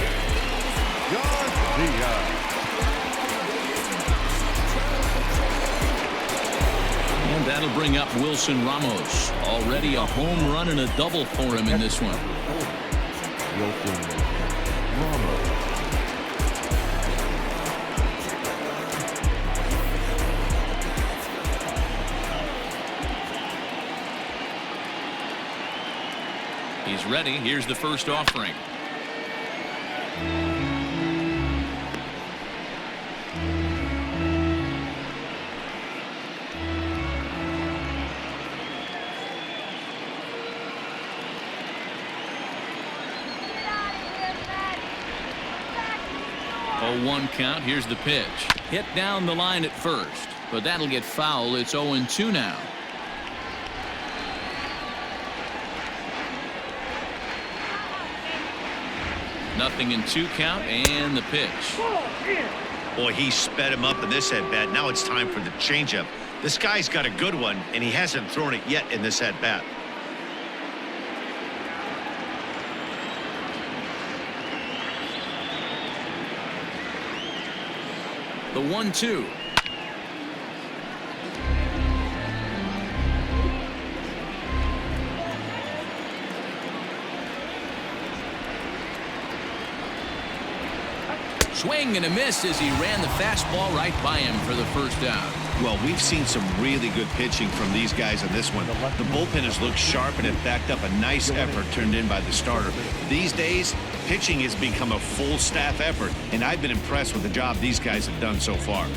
Garcia. And that'll bring up Wilson Ramos. Already a home run and a double for him in this one. Wilson Ramos. He's ready. Here's the first offering. Oh, 1 count. Here's the pitch. Hit down the line at first, but that'll get foul. It's 0-2 now. Nothing in 2 count, and the pitch. Boy, he sped him up in this at-bat. Now it's time for the changeup. This guy's got a good one, and he hasn't thrown it yet in this at-bat. The 1-2. Swing and a miss as he ran the fastball right by him for the first down. Well, we've seen some really good pitching from these guys on this one. The bullpen has looked sharp and it backed up a nice effort turned in by the starter. These days, pitching has become a full staff effort, and I've been impressed with the job these guys have done so far.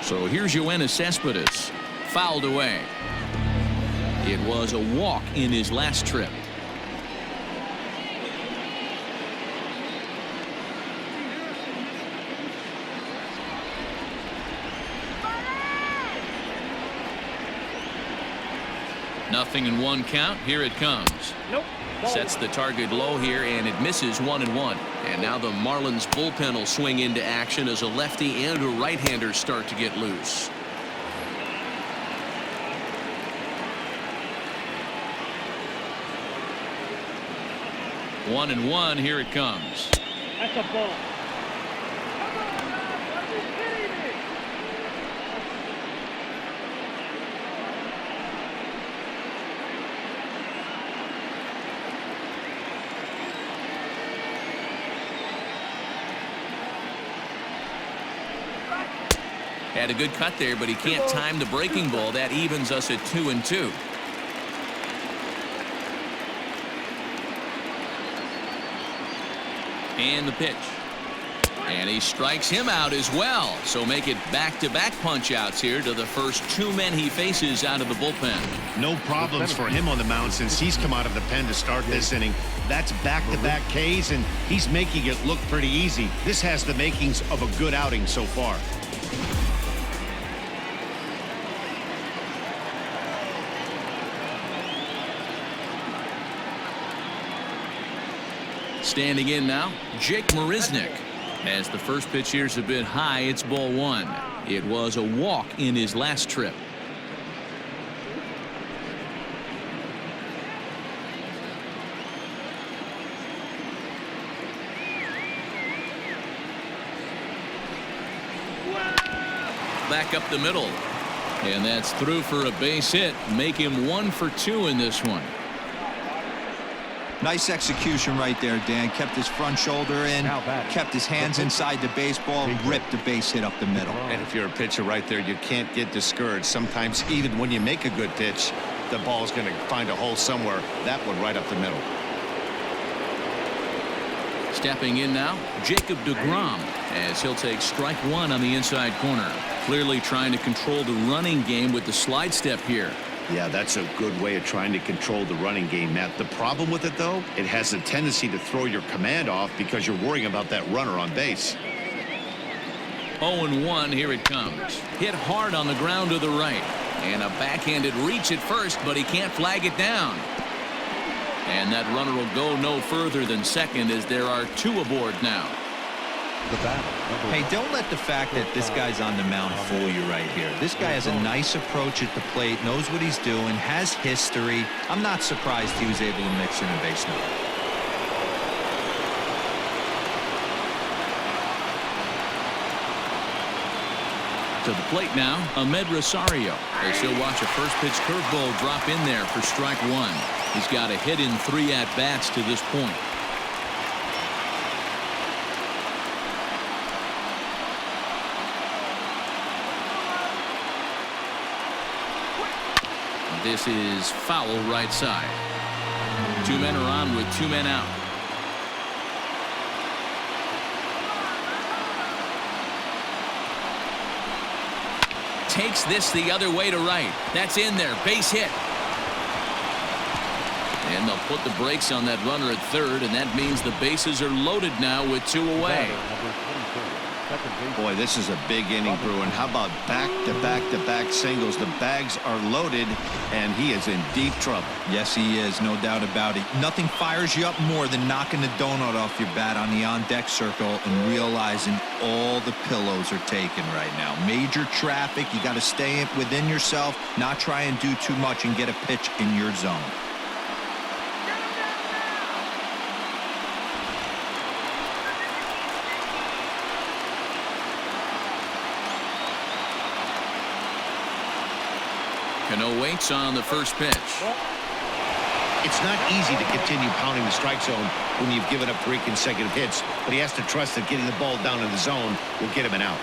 So here's Yoenis Cespedes, fouled away. It was a walk in his last trip. Nothing in one count. Here it comes. Nope. Sets the target low here, and it misses 1-1. And now the Marlins bullpen will swing into action as a lefty and a right-hander start to get loose. One and one. Here it comes. That's a ball. Had a good cut there, but he can't time the breaking ball. That evens us at 2-2. And the pitch. And he strikes him out as well. So make it back-to-back punch-outs here to the first two men he faces out of the bullpen. No problems for him on the mound since he's come out of the pen to start this inning. That's back-to-back Ks, and he's making it look pretty easy. This has the makings of a good outing so far. Standing in now, Jake Marisnick. As the first pitch here's a bit high, it's ball one. It was a walk in his last trip. Back up the middle. And that's through for a base hit. Make him 1 for 2 in this one. Nice execution right there, Dan. Kept his front shoulder in, kept his hands inside the baseball, ripped the base hit up the middle. And if you're a pitcher right there, you can't get discouraged. Sometimes even when you make a good pitch, the ball's going to find a hole somewhere. That one right up the middle. Stepping in now, Jacob deGrom, as he'll take strike one on the inside corner. Clearly trying to control the running game with the slide step here. Yeah, that's a good way of trying to control the running game, Matt. The problem with it, though, it has a tendency to throw your command off because you're worrying about that runner on base. 0-1. Here it comes. Hit hard on the ground to the right. And a backhanded reach at first, but he can't flag it down. And that runner will go no further than second as there are two aboard now. Hey, don't let the fact that this guy's on the mound fool you right here. This guy has a nice approach at the plate, knows what he's doing, has history. I'm not surprised he was able to mix in a base hit. To the plate now, Ahmed Rosario, as he'll watch a first pitch curveball drop in there for strike one. He's got a hit in 3 at-bats to this point. This is foul right side. 2 men are on with 2 men out. Takes this the other way to right. That's in there. Base hit. And they'll put the brakes on that runner at third, and that means the bases are loaded now with 2 away. Boy, this is a big inning, Bruin. How about back-to-back-to-back singles? The bags are loaded, and he is in deep trouble. Yes, he is, no doubt about it. Nothing fires you up more than knocking the donut off your bat on the on-deck circle and realizing all the pillows are taken right now. Major traffic. You got to stay within yourself, not try and do too much and get a pitch in your zone. No waits on the first pitch. It's not easy to continue pounding the strike zone when you've given up 3 consecutive hits, but he has to trust that getting the ball down in the zone will get him an out.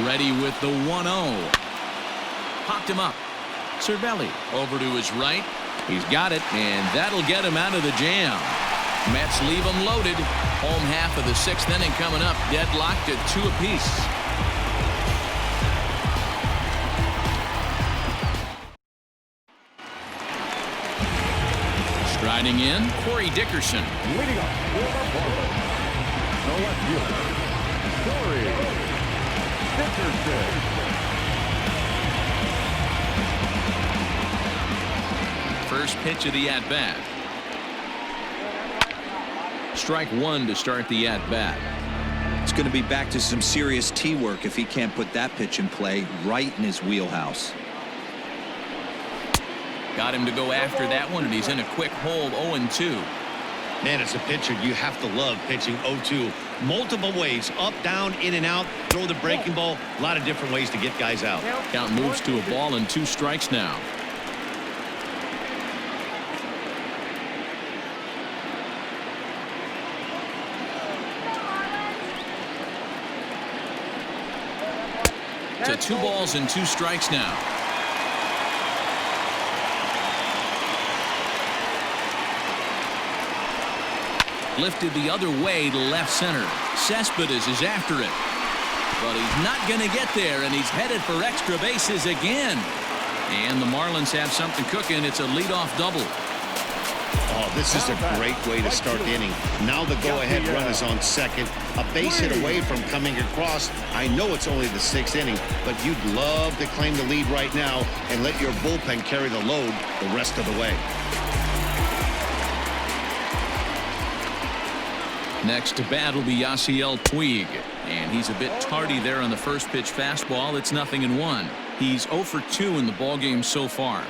Ready with the 1-0. Popped him up. Cervelli over to his right. He's got it, and that'll get him out of the jam. Mets leave him loaded. Home half of the 6th inning coming up. Deadlocked at 2 apiece. Striding in, Corey Dickerson. Leading up for the Marlins, the left fielder, Corey Dickerson. First pitch of the at-bat. Strike 1 to start the at-bat. It's going to be back to some serious tee work if he can't put that pitch in play right in his wheelhouse. Got him to go after that one, and he's in a quick hold. 0-2. Man, as a pitcher, you have to love pitching 0-2. Multiple ways, up, down, in and out, throw the breaking ball. A lot of different ways to get guys out. Count moves to a ball and 2 strikes now. To 2 balls and 2 strikes now. Lifted the other way to left center. Cespedes is after it. But he's not going to get there, and he's headed for extra bases again. And the Marlins have something cooking. It's a leadoff double. Oh, this is a great way to start the inning. Now the go-ahead run is on second. A base hit away from coming across. I know it's only the 6th inning, but you'd love to claim the lead right now and let your bullpen carry the load the rest of the way. Next to bat will be Yasiel Puig. And he's a bit tardy there on the first pitch fastball. It's 0-1. He's 0 for 2 in the ballgame so far.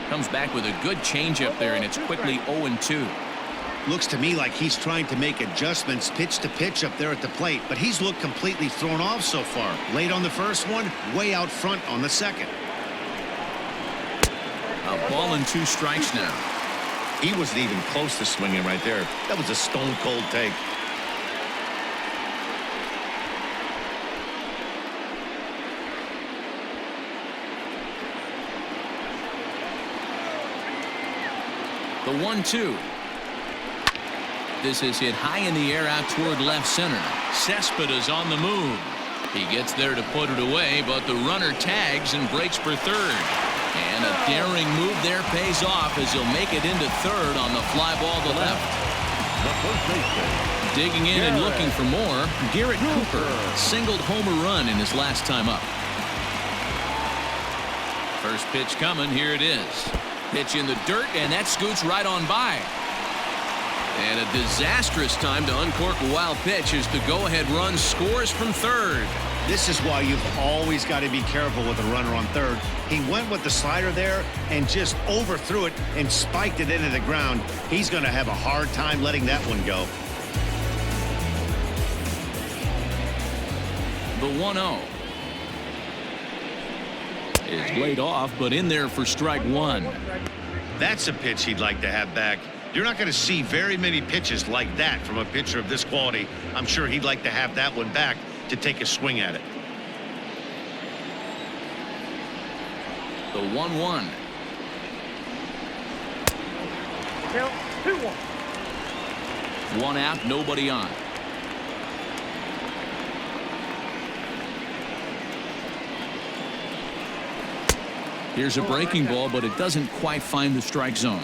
Comes back with a good changeup there, and it's quickly 0-2. Looks to me like he's trying to make adjustments pitch to pitch up there at the plate, but he's looked completely thrown off so far. Late on the first one, way out front on the second. A ball and 2 strikes now. He wasn't even close to swinging right there. That was a stone-cold take. The 1-2. This is hit high in the air out toward left center. Cespedes on the move. He gets there to put it away, but the runner tags and breaks for third. And a daring move there pays off as he'll make it into third on the fly ball to left. Digging in and looking for more, Garrett Cooper singled homer run in his last time up. First pitch coming. Here it is. Pitch in the dirt, and that scoots right on by. And a disastrous time to uncork a wild pitch as the go-ahead run scores from third. This is why you've always got to be careful with a runner on third. He went with the slider there and just overthrew it and spiked it into the ground. He's going to have a hard time letting that one go. The 1-0 is laid off, but in there for strike 1. That's a pitch he'd like to have back. You're not going to see very many pitches like that from a pitcher of this quality. I'm sure he'd like to have that one back to take a swing at it. The 1-1. 2-1. 1 out, nobody on. Here's a breaking ball, but it doesn't quite find the strike zone.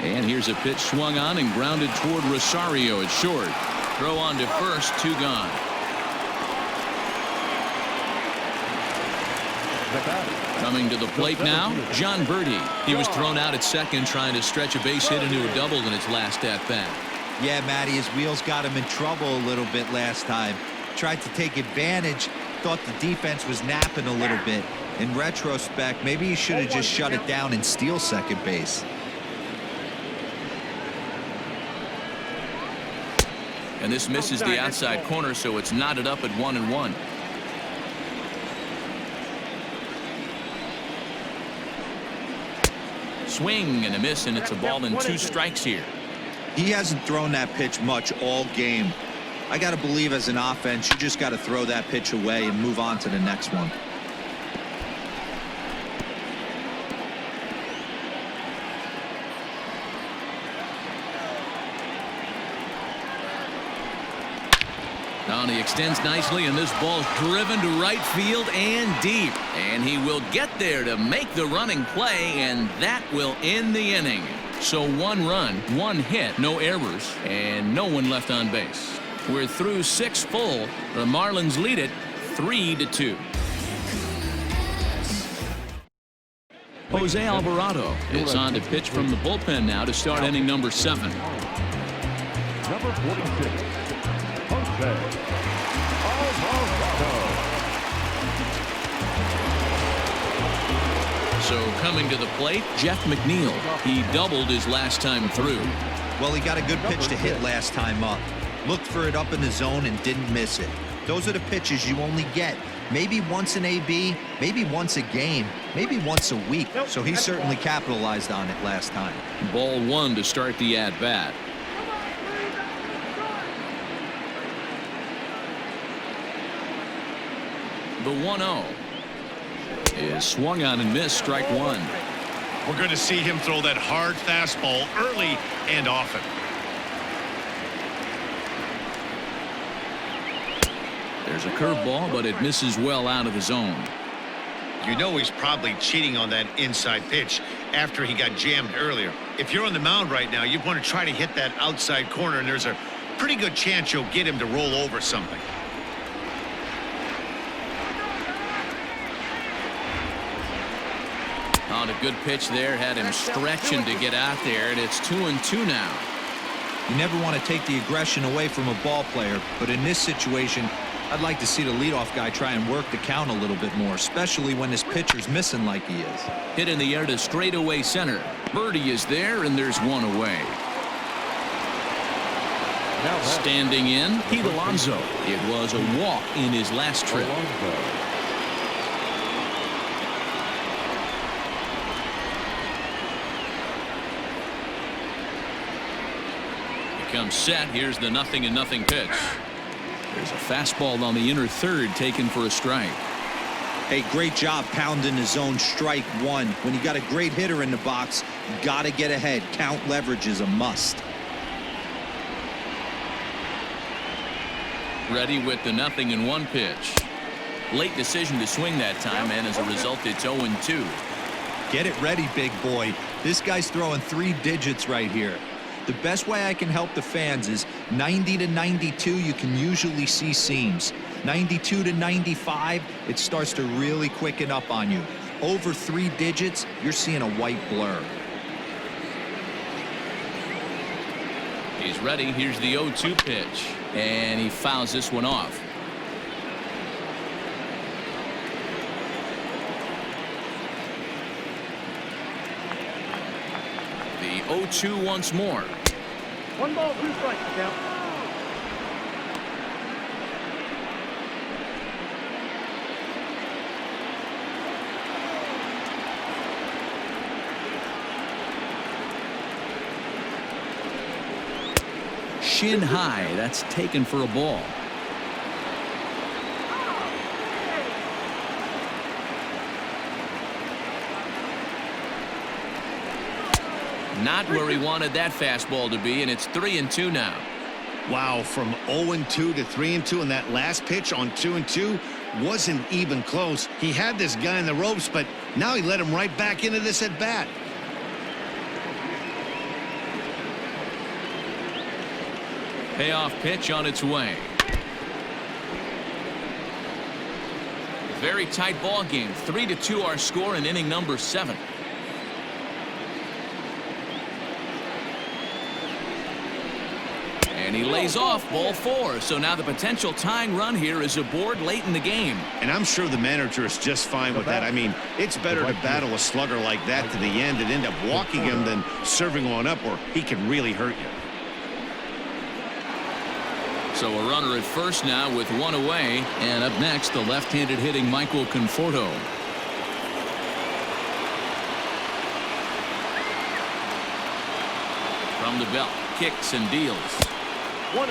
And here's a pitch swung on and grounded toward Rosario at short. Throw on to first, 2 gone. Coming to the plate now, John Birdie. He was thrown out at second trying to stretch a base hit into a double in his last at bat. Yeah, Matty, his wheels got him in trouble a little bit last time. Tried to take advantage, thought the defense was napping a little bit. In retrospect, maybe he should have just shut it down and steal second base. And this misses the outside corner, so it's knotted up at 1-1. Swing and a miss, and it's a ball and 2 strikes here. He hasn't thrown that pitch much all game. I got to believe as an offense, you just got to throw that pitch away and move on to the next one. Down, he extends nicely, and this ball's driven to right field and deep. And he will get there to make the running play, and that will end the inning. So 1 run, 1 hit, no errors, and no one left on base. We're through 6 full. The Marlins lead it 3-2. Jose Alvarado is on to pitch from the bullpen now to start inning number 7. Number 46, Jose Alvarado. So coming to the plate, Jeff McNeil. He doubled his last time through. Well, he got a good pitch to hit last time up. Looked for it up in the zone and didn't miss it. Those are the pitches you only get maybe once in AB, maybe once a game, maybe once a week. So he certainly capitalized on it last time. Ball 1 to start the at-bat. The 1-0 is swung on and missed, strike 1. We're going to see him throw that hard fastball early and often. There's a curveball, but it misses well out of the zone. You know he's probably cheating on that inside pitch after he got jammed earlier. If you're on the mound right now, you want to try to hit that outside corner, and there's a pretty good chance you'll get him to roll over something. On a good pitch there, had him stretching to get out there, and it's 2-2 now. You never want to take the aggression away from a ball player, but in this situation, I'd like to see the leadoff guy try and work the count a little bit more, especially when his pitcher's missing like he is. Hit in the air to straightaway center. Birdie is there, and there's 1 away. Standing in, Pete Alonso. It was a walk in his last trip. Comes set. Here's the 0-0 pitch. There's a fastball on the inner third taken for a strike. Hey, great job pounding the zone, strike 1. When you got a great hitter in the box, you got to get ahead. Count leverage is a must. Ready with the 0-1 pitch. Late decision to swing that time, and as a result, it's 0-2. Get it ready, big boy. This guy's throwing 3 digits right here. The best way I can help the fans is 90 to 92, you can usually see seams. 92 to 95, it starts to really quicken up on you. Over 3 digits, you're seeing a white blur. He's ready. Here's the 0-2 pitch, and he fouls this one off. The 0-2 once more. 1 ball, 2 strikes now. Shin high. That's taken for a ball. Not where he wanted that fastball to be, and it's 3-2 now. Wow, from 0-2 to 3-2, and that last pitch on 2-2 wasn't even close. He had this guy in the ropes, but now he let him right back into this at bat. Payoff pitch on its way. Very tight ball game. 3-2 our score in inning number 7. he lays off ball 4. So now the potential tying run here is aboard late in the game. And I'm sure the manager is just fine with that. I mean, it's better to battle a slugger like that to the end and end up walking him than serving one up where he can really hurt you. So a runner at first now with 1 away. And up next, the left-handed hitting Michael Conforto. From the belt, kicks and deals. 1-0.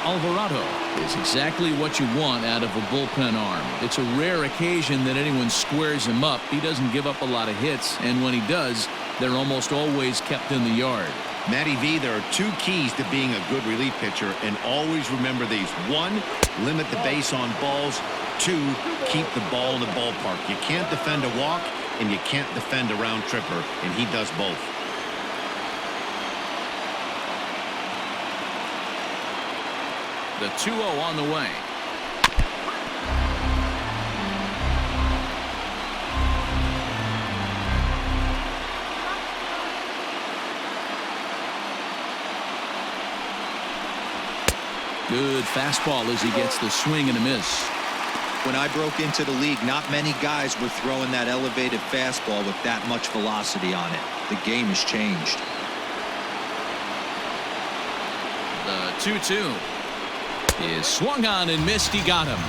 Alvarado is exactly what you want out of a bullpen arm. It's a rare occasion that anyone squares him up. He doesn't give up a lot of hits, and when he does, they're almost always kept in the yard. Matty V, there are 2 keys to being a good relief pitcher, and always remember these. 1, limit the base on balls. 2, keep the ball in the ballpark. You can't defend a walk, and you can't defend a round tripper, and he does both. The 2-0 on the way. Good fastball as he gets the swing and a miss. When I broke into the league, not many guys were throwing that elevated fastball with that much velocity on it. The game has changed. The 2-2 is swung on and missed. He got him.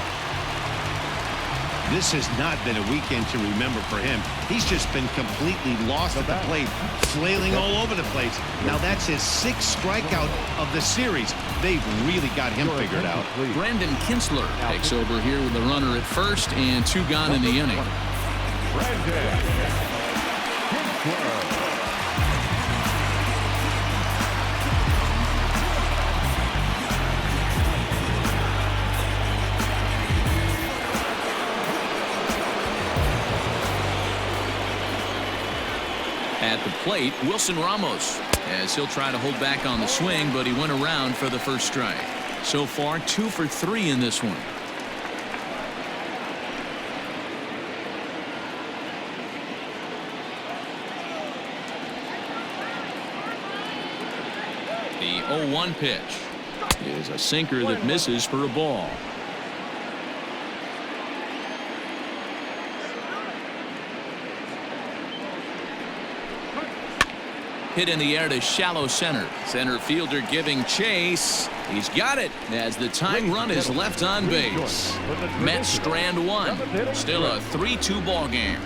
This has not been a weekend to remember for him. He's just been completely lost at the plate, flailing all over the place. Now that's his 6th strikeout of the series. They've really got him figured out. Brandon Kinsler takes over here with a runner at first and 2 gone in the inning. Brandon Kinsler. At the plate, Wilson Ramos, as he'll try to hold back on the swing, but he went around for the first strike. So far, 2 for 3 in this one. The 0-1 pitch is a sinker that misses for a ball. Hit in the air to shallow center. Center fielder giving chase. He's got it as the tying run is left on base. Mets strand 1. Still a 3-2 ball game.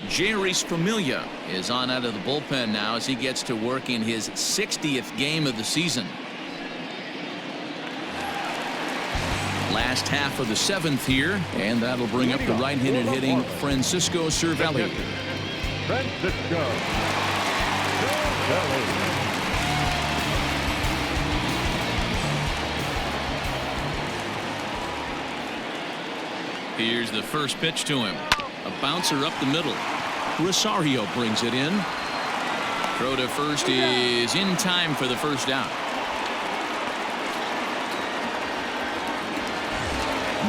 Jeurys Familia is on out of the bullpen now as he gets to work in his 60th game of the season. Last half of the 7th here, and that'll bring up the right-handed hitting Francisco Cervelli. Francisco Cervelli. Here's the first pitch to him. A bouncer up the middle. Rosario brings it in. Throw to first is in time for the first out.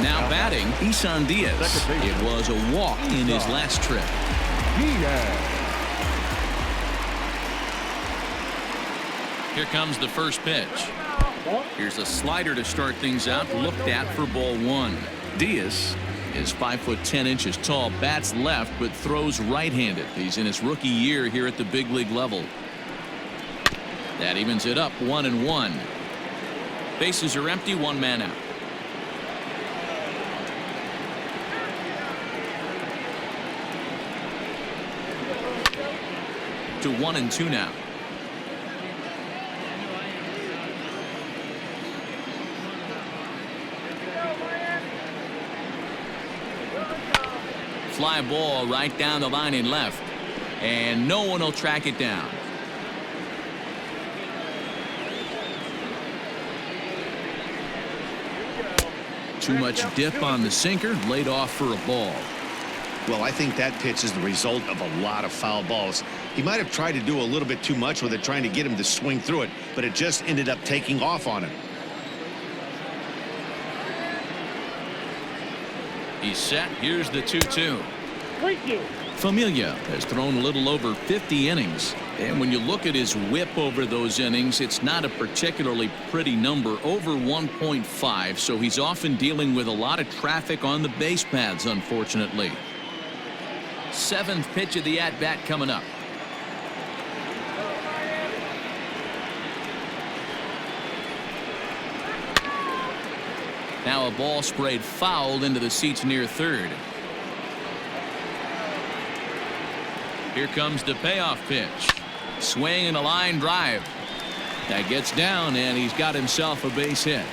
Now batting, Isan Diaz. It was a walk in his last trip. Here comes the first pitch. Here's a slider to start things out, looked at for ball 1. Diaz is 5'10" tall, bats left, but throws right-handed. He's in his rookie year here at the big league level. That evens it up 1-1. Bases are empty, 1 man out. To 1-2 now. Fly ball right down the line and left, and no one will track it down. Too much dip on the sinker, laid off for a ball. Well, I think that pitch is the result of a lot of foul balls. He might have tried to do a little bit too much with it, trying to get him to swing through it, but it just ended up taking off on him. He's set. Here's the 2-2. Freaky. Familia has thrown a little over 50 innings. And when you look at his whip over those innings, it's not a particularly pretty number, over 1.5. So he's often dealing with a lot of traffic on the base paths, unfortunately. Seventh pitch of the at-bat coming up. Now a ball sprayed foul into the seats near third. Here comes the payoff pitch. Swing and a line drive. That gets down, and he's got himself a base hit.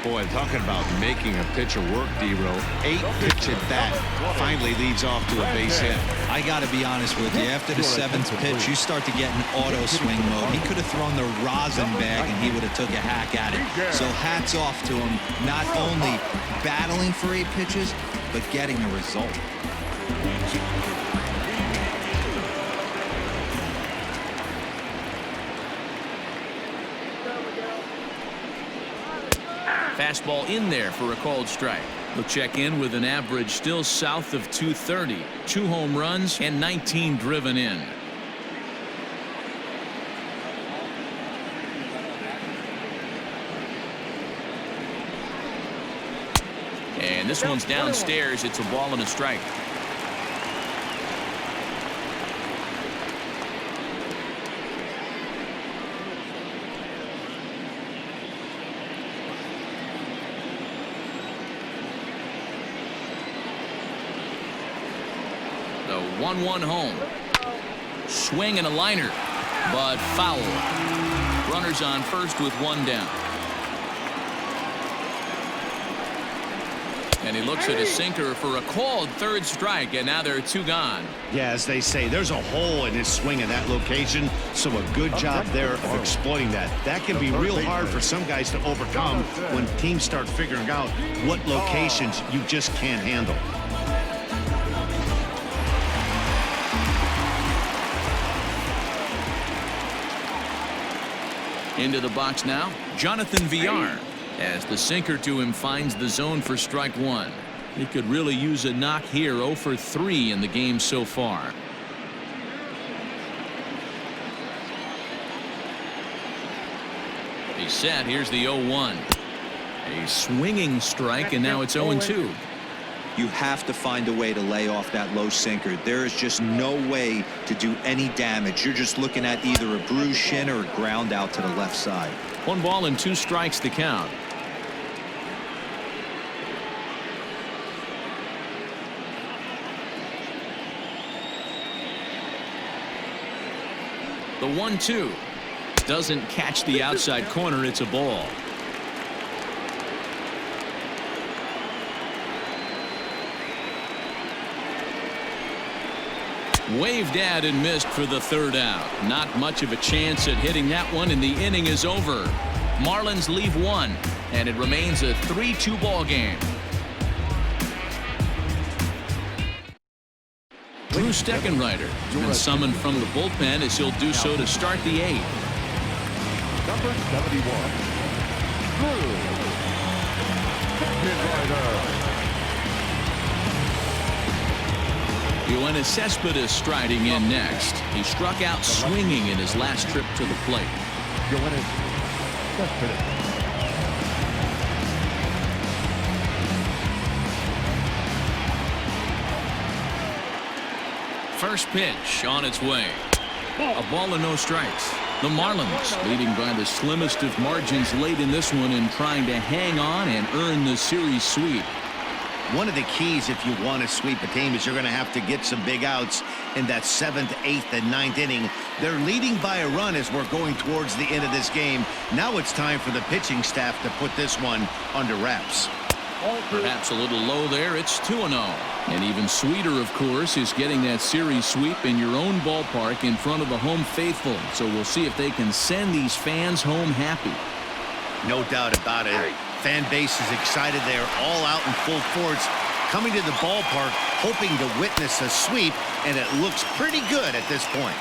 Boy, talking about making a pitcher work, D-Row. 8 pitch at bat finally leads off to a base hit. I got to be honest with you. After the 7th pitch, you start to get in auto swing mode. He could have thrown the rosin bag, and he would have took a hack at it. So hats off to him, not only battling for 8 pitches, but getting a result. Fastball in there for a called strike. He'll check in with an average still south of 230. 2 home runs and 19 driven in. And this one's downstairs. It's a ball and a strike. The 1-1 home. Swing and a liner, but foul. Runners on first with 1 down. And he looks at his sinker for a called 3rd strike, and now there are 2 gone. Yeah, as they say, there's a hole in his swing in that location, so a good job there of exploiting that. That can be real hard for some guys to overcome when teams start figuring out what locations you just can't handle. Into the box now, Jonathan Villar, as the sinker to him finds the zone for strike 1. He could really use a knock here. 0 for 3 in the game so far. He's set. Here's the 0-1. A swinging strike, and now it's 0-2. You have to find a way to lay off that low sinker. There is just no way to do any damage. You're just looking at either a bruised shin or a ground out to the left side. 1 ball and 2 strikes to count. The 1-2 doesn't catch the outside corner. It's a ball. Waved at and missed for the 3rd out. Not much of a chance at hitting that one, and the inning is over. Marlins leave 1, and it remains a 3-2 ball game. Drew Steckenrider has been summoned from the bullpen as he'll do so to start the 8th. Number 71, Drew Steckenrider. Yoenis Cespedes striding in next. He struck out swinging in his last trip to the plate. Yoenis Cespedes. First pitch on its way. A ball and no strikes. The Marlins leading by the slimmest of margins late in this one and trying to hang on and earn the series sweep. One of the keys if you want to sweep a team is you're going to have to get some big outs in that 7th, 8th, and 9th inning. They're leading by a run as we're going towards the end of this game. Now it's time for the pitching staff to put this one under wraps. Perhaps a little low there. It's 2-0. And even sweeter, of course, is getting that series sweep in your own ballpark in front of the home faithful. So we'll see if they can send these fans home happy. No doubt about it. Fan base is excited. They're all out in full force, coming to the ballpark, hoping to witness a sweep, and it looks pretty good at this point.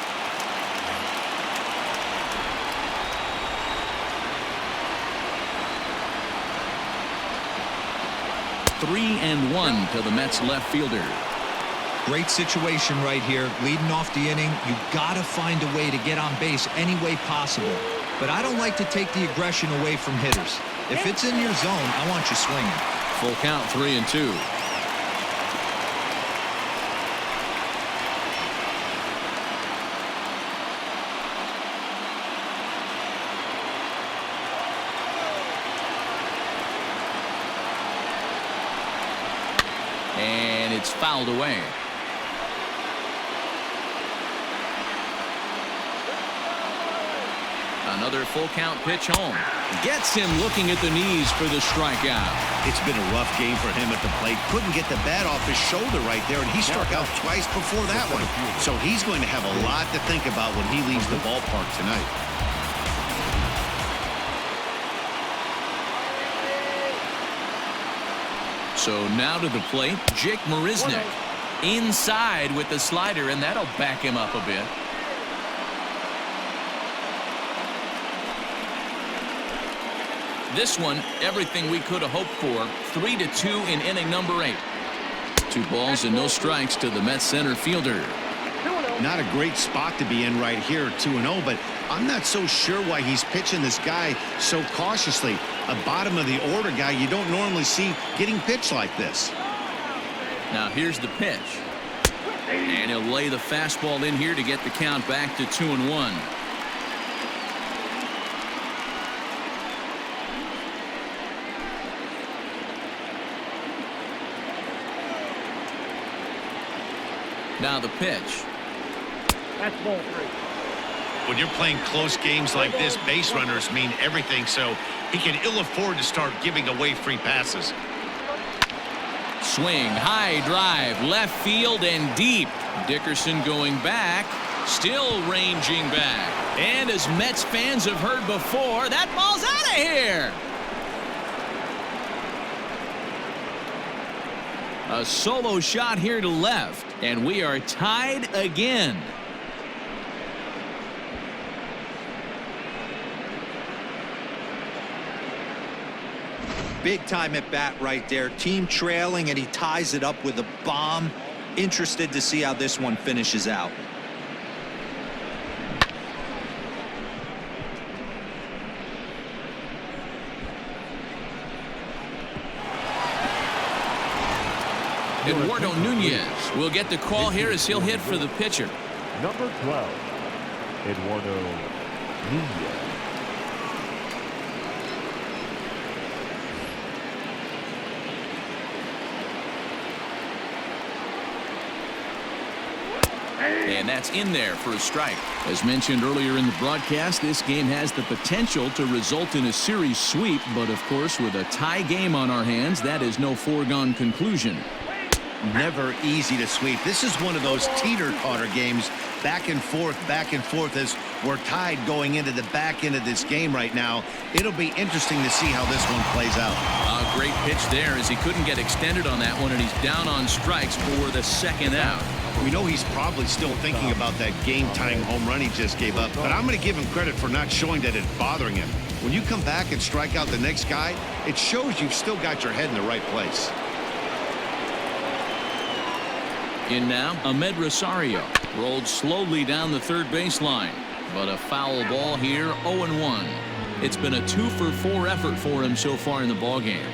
Three and 1 to the Mets left fielder. Great situation right here. Leading off the inning, you got to find a way to get on base any way possible. But I don't like to take the aggression away from hitters. If it's in your zone, I want you swinging. Full count, 3-2. And it's fouled away. Another full count pitch home. Gets him looking at the knees for the strikeout. It's been a rough game for him at the plate. Couldn't get the bat off his shoulder right there, and he struck out twice before that one. So he's going to have a lot to think about when he leaves the ballpark tonight. So now to the plate, Jake Marisnick. Inside with the slider, and that'll back him up a bit. This one, everything we could have hoped for. 3-2 in inning number 8. 2 balls and no strikes to the Mets center fielder. Not a great spot to be in right here, 2-0, but I'm not so sure why he's pitching this guy so cautiously. A bottom of the order guy you don't normally see getting pitched like this. Now here's the pitch. And he'll lay the fastball in here to get the count back to 2-1. Now the pitch. That's ball 3. When you're playing close games like this, base runners mean everything, so he can ill afford to start giving away free passes. Swing, high drive, left field and deep. Dickerson going back, still ranging back. And as Mets fans have heard before, that ball's out of here. A solo shot here to left, and we are tied again. Big time at bat right there. Team trailing, and he ties it up with a bomb. Interested to see how this one finishes out. Eduardo Nunez will get the call here as he'll hit for the pitcher. Number 12, Eduardo Nunez. And that's in there for a strike. As mentioned earlier in the broadcast, this game has the potential to result in a series sweep, but of course with a tie game on our hands, that is no foregone conclusion. Never easy to sweep. This is one of those teeter-totter games, back and forth as we're tied going into the back end of this game right now. It'll be interesting to see how this one plays out. A great pitch there as he couldn't get extended on that one, and he's down on strikes for the second out. We know he's probably still thinking about that game-tying home run he just gave up, but I'm going to give him credit for not showing that it's bothering him. When you come back and strike out the next guy, it shows you've still got your head in the right place. In now, Ahmed Rosario rolled slowly down the third baseline, but a foul ball here, 0-1. It's been a 2-for-4 effort for him so far in the ballgame.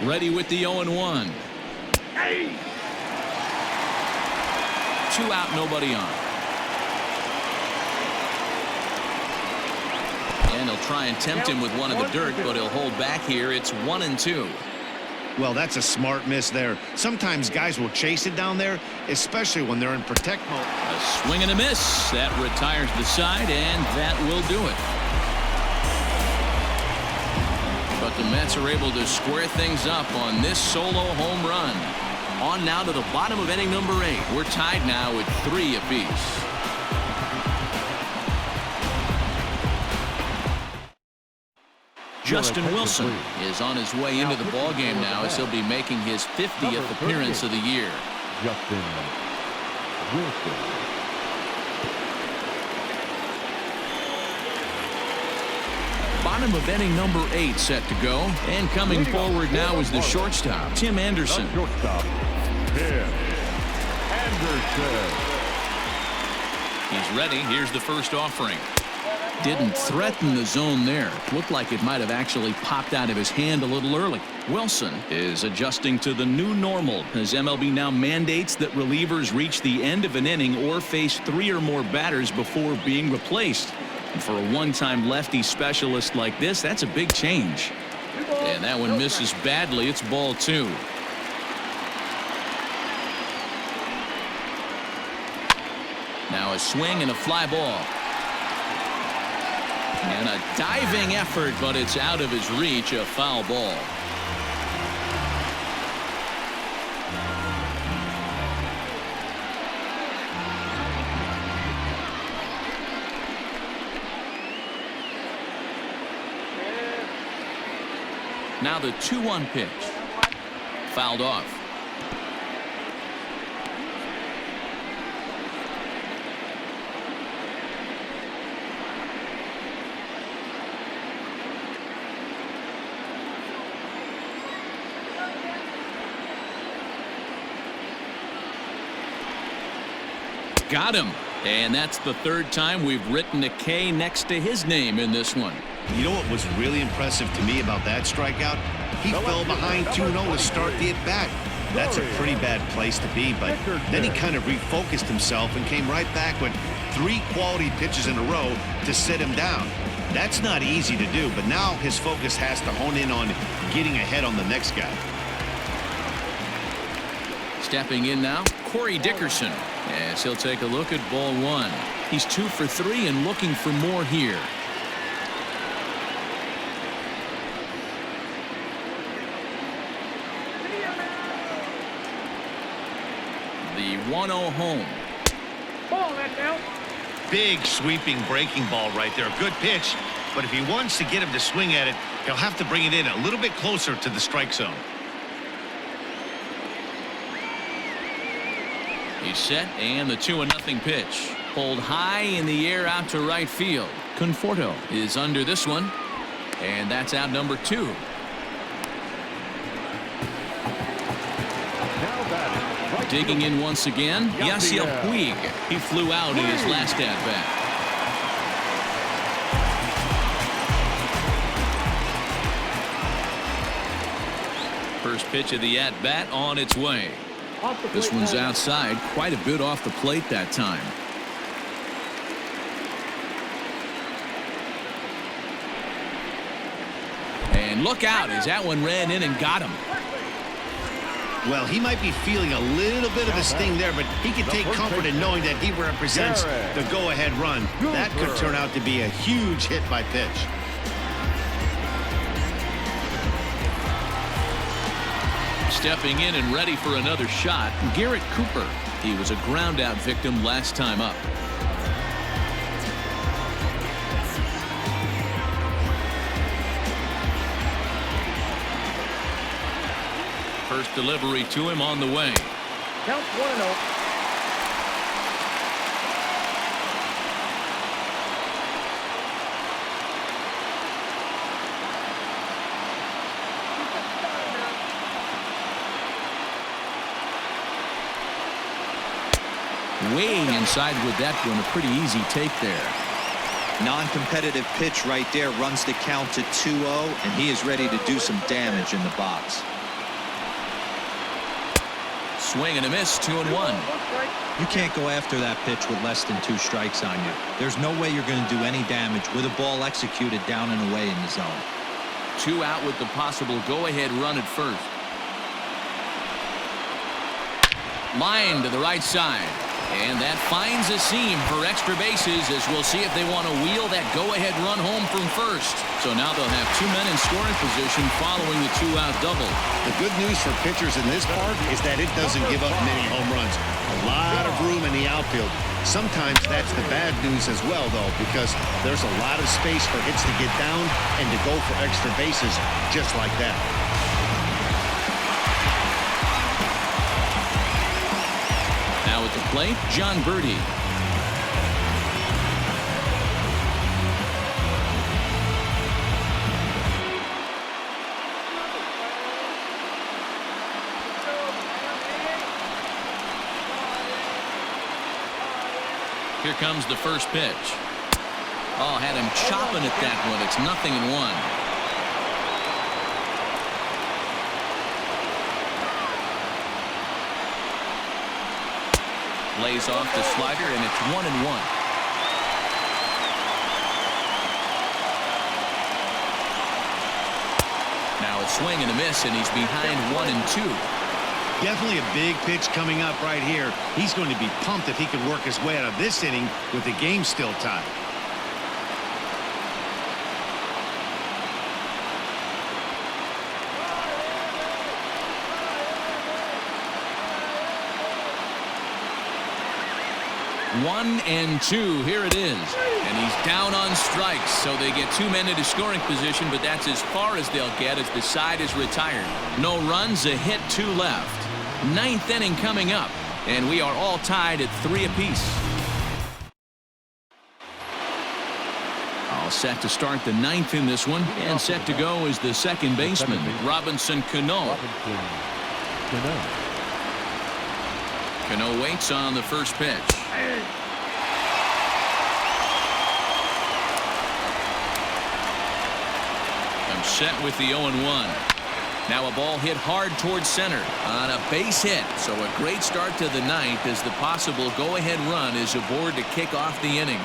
Ready with the 0-1. 2 out, nobody on. And he'll try and tempt him with one of the dirt, but he'll hold back here. It's 1-2. Well, that's a smart miss there. Sometimes guys will chase it down there, especially when they're in protect mode. A swing and a miss. That retires the side, and that will do it. But the Mets are able to square things up on this solo home run. On now to the bottom of inning number 8. We're tied now at 3 apiece. Justin Wilson is on his way into the ballgame now as he'll be making his 50th appearance of the year. Justin Wilson. Bottom of inning number 8 set to go. And coming forward now is the shortstop, Tim Anderson. The shortstop, Tim Anderson. He's ready. Here's the first offering. Didn't threaten the zone there. Looked like it might have actually popped out of his hand a little early. Wilson is adjusting to the new normal as MLB now mandates that relievers reach the end of an inning or face 3 or more batters before being replaced. And for a one-time lefty specialist like this, that's a big change. And that one misses badly. It's ball 2. Now a swing and a fly ball. And a diving effort, but it's out of his reach, a foul ball. Now the 2-1 pitch. Fouled off. Got him. And that's the 3rd time we've written a K next to his name in this one. You know what was really impressive to me about that strikeout? He fell behind 2-0 to start the at-bat. That's a pretty bad place to be, but then he kind of refocused himself and came right back with 3 quality pitches in a row to sit him down. That's not easy to do, but now his focus has to hone in on getting ahead on the next guy. Stepping in now, Corey Dickerson. As he'll take a look at ball 1. He's 2 for 3 and looking for more here. The 1-0 home. Ball, that's out. Big sweeping breaking ball right there. Good pitch, but if he wants to get him to swing at it, he'll have to bring it in a little bit closer to the strike zone. He's set, and the 2-0 pitch. Pulled high in the air out to right field. Conforto is under this one, and that's out number 2. Now batting. Digging in once again, Yasiel Puig. He flew out in his last at-bat. First pitch of the at-bat on its way. This one's outside, quite a bit off the plate that time. And look out as that one ran in and got him. Well, he might be feeling a little bit of a sting there, but he can take comfort in knowing that he represents the go-ahead run. That could turn out to be a huge hit by pitch. Stepping in and ready for another shot, Garrett Cooper. He was a ground-out victim last time up. First delivery to him on the way. Count 1-0. Way inside with that one. A pretty easy take there. Non-competitive pitch right there runs the count to 2-0, and he is ready to do some damage in the box. Swing and a miss, 2-1. You can't go after that pitch with less than 2 strikes on you. There's no way you're going to do any damage with a ball executed down and away in the zone. 2 out with the possible go-ahead run at first. Line to the right side. And that finds a seam for extra bases as we'll see if they want to wheel that go-ahead run home from first. So now they'll have 2 men in scoring position following the 2-out double. The good news for pitchers in this park is that it doesn't give up many home runs. A lot of room in the outfield. Sometimes that's the bad news as well, though, because there's a lot of space for hits to get down and to go for extra bases just like that. Now at the plate, John Birdie. Here comes the first pitch. Oh, had him chopping at that one. It's 0-1. Lays off the slider, and it's 1-1. Now a swing and a miss, and he's behind 1-2. Definitely a big pitch coming up right here. He's going to be pumped if he can work his way out of this inning with the game still tied. One and two. Here it is. And he's down on strikes, so they get 2 men into scoring position, but that's as far as they'll get as the side is retired. No runs, a hit, 2 left. 9th inning coming up, and we are all tied at 3 apiece. All set to start the 9th in this one, and set to go is the second baseman, Robinson Cano. Cano waits on the first pitch. I'm set with the 0-1. Now a ball hit hard towards center on a base hit. So a great start to the 9th as the possible go-ahead run is aboard to kick off the inning.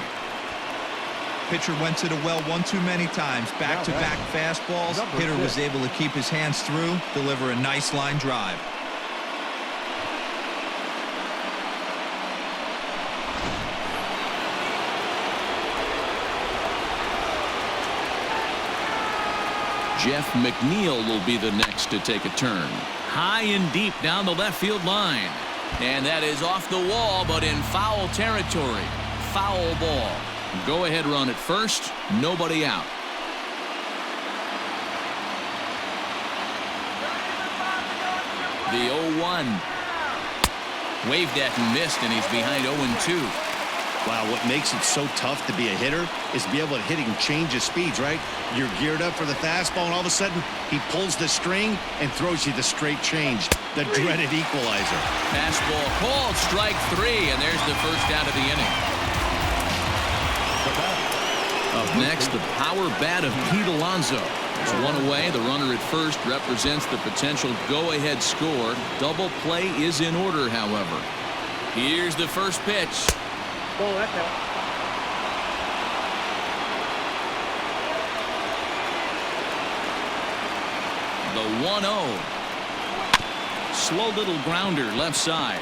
Pitcher went to the well one too many times. Back-to-back fastballs. Hitter was able to keep his hands through, deliver a nice line drive. Jeff McNeil will be the next to take a turn. High and deep down the left field line. And that is off the wall, but in foul territory. Foul ball. Go ahead run at first. Nobody out. The 0-1. Waved at and missed, and he's behind 0-2. Wow, what makes it so tough to be a hitter is to be able to hit and change his speeds, right? You're geared up for the fastball, and all of a sudden, he pulls the string and throws you the straight change, the dreaded equalizer. Fastball called, strike 3, and there's the first out of the inning. Up next, the power bat of Pete Alonso. There's one away. The runner at first represents the potential go-ahead score. Double play is in order, however. Here's the first pitch. Ball, that's out. The 1-0. Slow little grounder left side.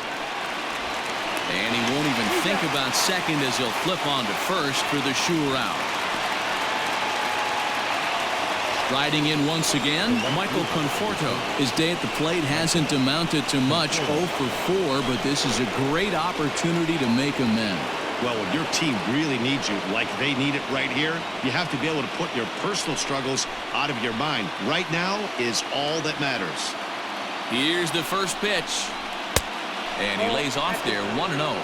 And he won't even think about second as he'll flip on to first for the sure out. Riding in once again, Michael Conforto. His day at the plate hasn't amounted to much, 0 for 4, but this is a great opportunity to make amends. Well, when your team really needs you, like they need it right here, you have to be able to put your personal struggles out of your mind. Right now is all that matters. Here's the first pitch. And he lays off there, 1-0.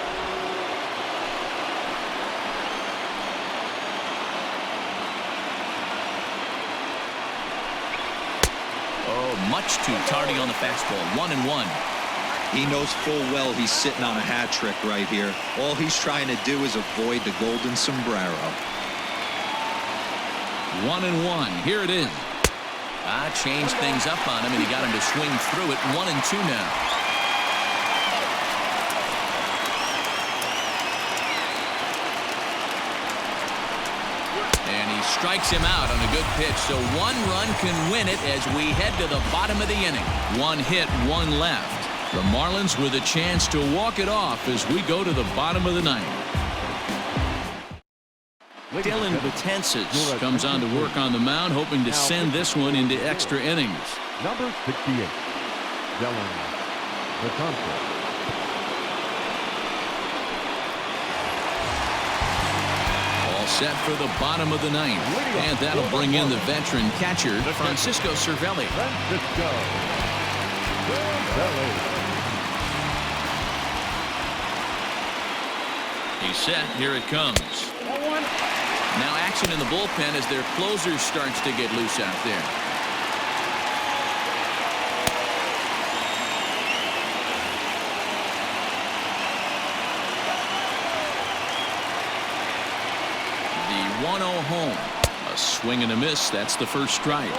Oh, much too tardy on the fastball, 1-1. He knows full well he's sitting on a hat trick right here. All he's trying to do is avoid the golden sombrero. 1-1. Here it is. Changed things up on him, and he got him to swing through it. 1-2 now. And he strikes him out on a good pitch. So 1 run can win it as we head to the bottom of the inning. 1 hit, 1 left. The Marlins with a chance to walk it off as we go to the bottom of the 9th. Dylan Betances comes on to work on the mound, hoping to send this one into extra innings. Number 68, Dylan Betances. All set for the bottom of the 9th. And that'll bring in the veteran catcher, Francisco Cervelli. Francisco Cervelli. He's set. Here it comes. Now action in the bullpen as their closer starts to get loose out there. 1-0 home. A swing and a miss. That's the first strike.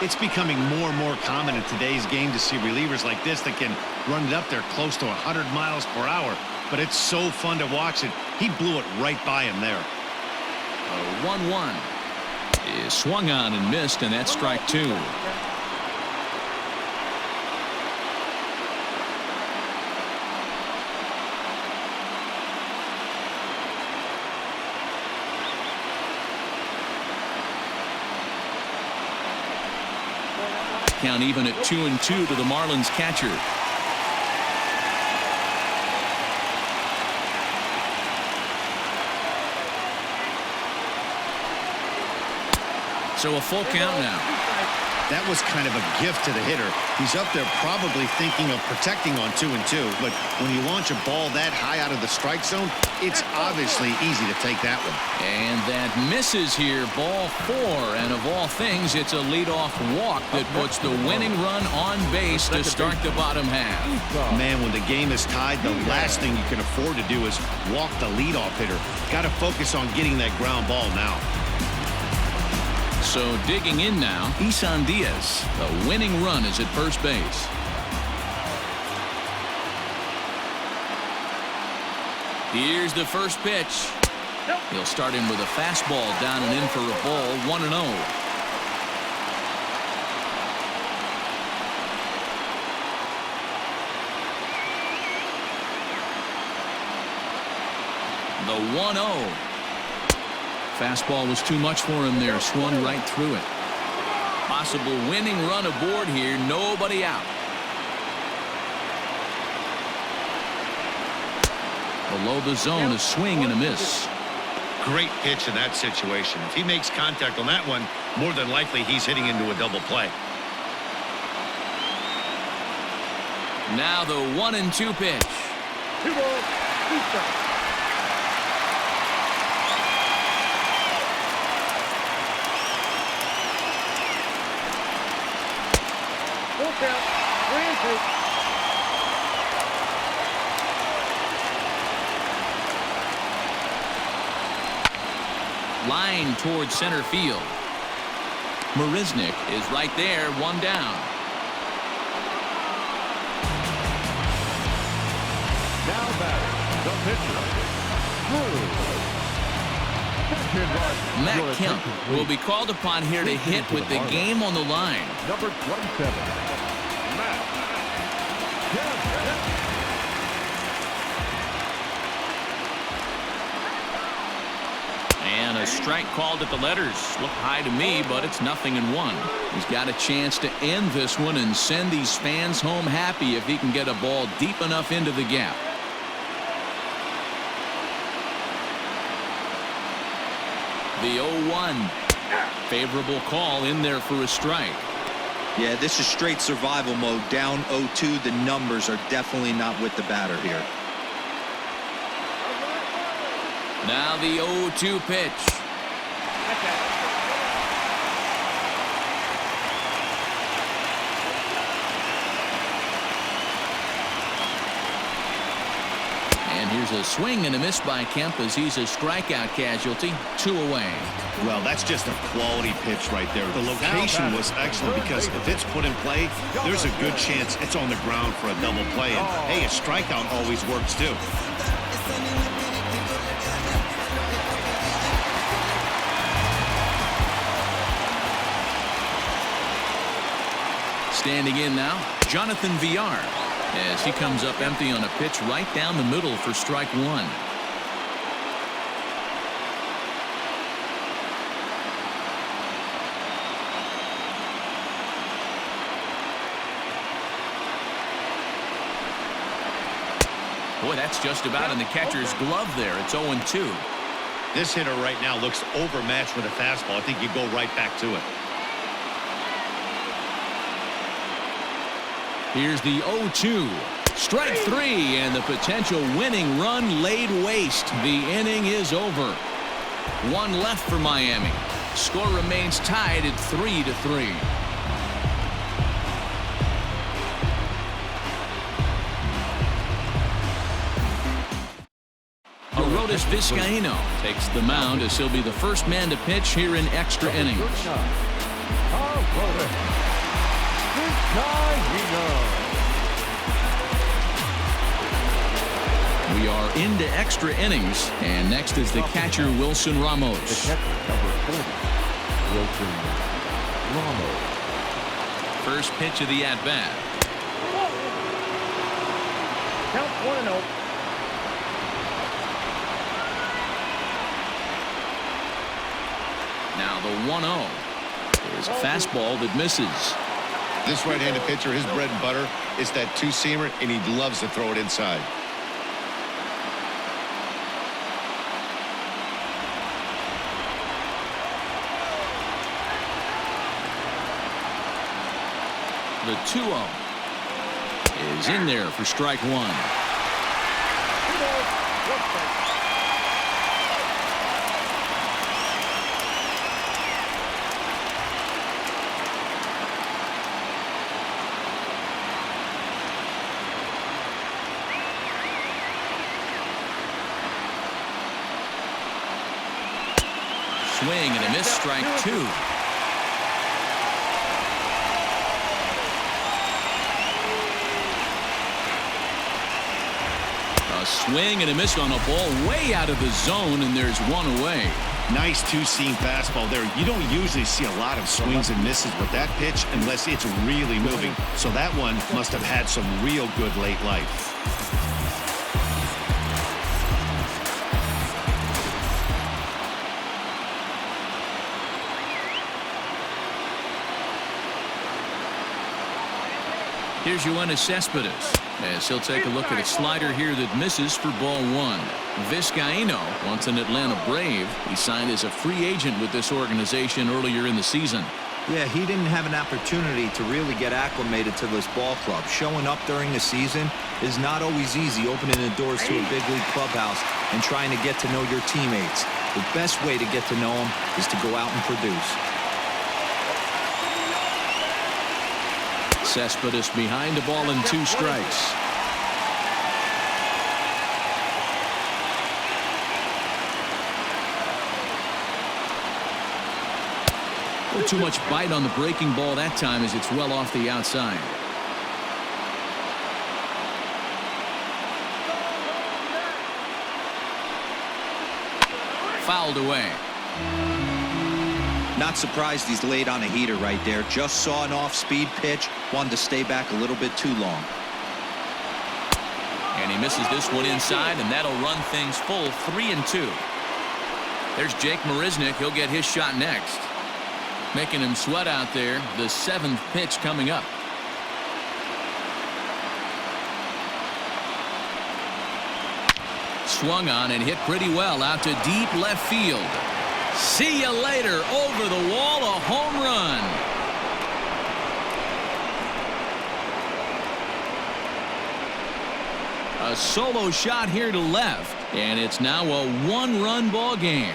It's becoming more and more common in today's game to see relievers like this that can run it up there close to 100 miles per hour. But it's so fun to watch it. He blew it right by him there. 1-1 is swung on and missed, and that's strike two. Count even at 2-2 to the Marlins catcher. So a full count now. That was kind of a gift to the hitter. He's up there probably thinking of protecting on 2-2, but when you launch a ball that high out of the strike zone, it's obviously easy to take that one. And that misses here, ball 4, and of all things, it's a leadoff walk that puts the winning run on base to start the bottom half. Man, when the game is tied, the last thing you can afford to do is walk the leadoff hitter. Got to focus on getting that ground ball now. So digging in now, Isan Diaz. The winning run is at first base. Here's the first pitch. He'll start him with a fastball down and in for a ball, 1-0. The 1-0. Fastball was too much for him there. Swung right through it. Possible winning run aboard here. Nobody out. Below the zone, a swing and a miss. Great pitch in that situation. If he makes contact on that one, more than likely he's hitting into a double play. Now the 1-2 pitch. 2 balls, 2 strikes. Full count, 3-2. Line towards center field. Marisnik is right there, 1 down. Now batting, the pitcher. Matt Kemp will be called upon here to hit with the game on the line. Number 27, Matt Kemp. And a strike called at the letters. Looked high to me, but it's 0-1. He's got a chance to end this one and send these fans home happy if he can get a ball deep enough into the gap. The 0-1. Favorable call in there for a strike. Yeah, this is straight survival mode. Down 0-2. The numbers are definitely not with the batter here. Now the 0-2 pitch. And here's a swing and a miss by Kemp as he's a strikeout casualty. 2 away. Well, that's just a quality pitch right there. The location was excellent because if it's put in play, there's a good chance it's on the ground for a double play. And hey, a strikeout always works too. Standing in now, Jonathan Villar, as he comes up empty on a pitch right down the middle for strike 1. Boy, that's just about in the catcher's glove there. It's 0-2. This hitter right now looks overmatched with a fastball. I think you go right back to it. Here's the 0-2. Strike 3, and the potential winning run laid waste. The inning is over. 1 left for Miami. Score remains tied at 3-3. Aroldis Vizcaíno takes the mound as he'll be the first man to pitch here in extra innings. We are into extra innings, and next is the catcher, Wilson Ramos. The catcher, number 40, Wilson Ramos. First pitch of the at-bat. Count 1-0. Now the 1-0. There's a fastball that misses. This right-handed pitcher, his bread and butter is that two-seamer, and he loves to throw it inside. The 2-0 is in there for strike one. 2 balls, 1 strike. Swing and a miss, strike two. A swing and a miss on a ball way out of the zone, and there's one away. Nice two-seam fastball there. You don't usually see a lot of swings and misses with that pitch unless it's really moving. So that one must have had some real good late life. Here's Yoenis Cespedes as he'll take a look at a slider here that misses for ball one. Vizcaíno, once an Atlanta Brave, he signed as a free agent with this organization earlier in the season. Yeah, he didn't have an opportunity to really get acclimated to this ball club. Showing up during the season is not always easy, opening the doors to a big league clubhouse and trying to get to know your teammates. The best way to get to know them is to go out and produce. Cespedes behind the ball and 2 strikes. A little too much bite on the breaking ball that time as it's well off the outside. Fouled away. Not surprised he's laid on a heater right there. Just saw an off-speed pitch. Wanted to stay back a little bit too long. And he misses this one inside, and that'll run things full 3-2. There's Jake Marisnick. He'll get his shot next. Making him sweat out there. The 7th pitch coming up. Swung on and hit pretty well out to deep left field. See you later. Over the wall, a home run. A solo shot here to left, and it's now a 1-run ball game.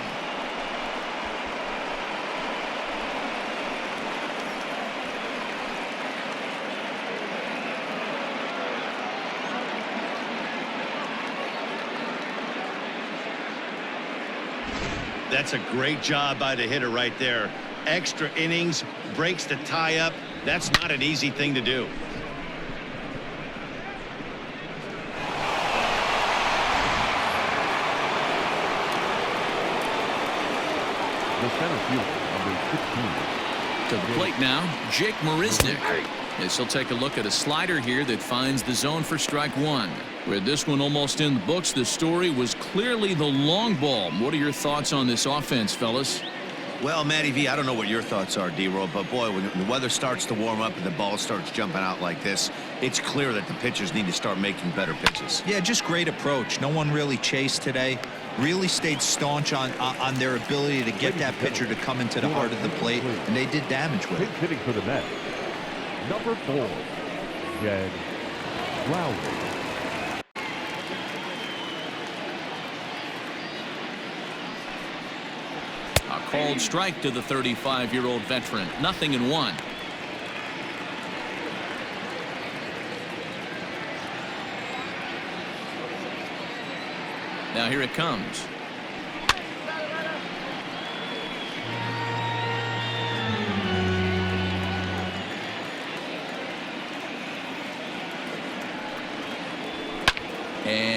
That's a great job by the hitter right there. Extra innings, breaks the tie up. That's not an easy thing to do. The center fielder, number 15. To the plate now, Jake Marisnick. As he'll take a look at a slider here that finds the zone for strike one. With this one almost in the books, the story was clearly the long ball. What are your thoughts on this offense, fellas? Well, Matty V, I don't know what your thoughts are, D-Roll, but boy, when the weather starts to warm up and the ball starts jumping out like this, it's clear that the pitchers need to start making better pitches. Yeah, just great approach. No one really chased today. Really stayed staunch on their ability to get that pitcher to come into the heart of the plate, and they did damage with it. Hitting for the Mets, number 4, Jed Lowry. A called strike to the 35-year-old veteran. 0-1. Now here it comes.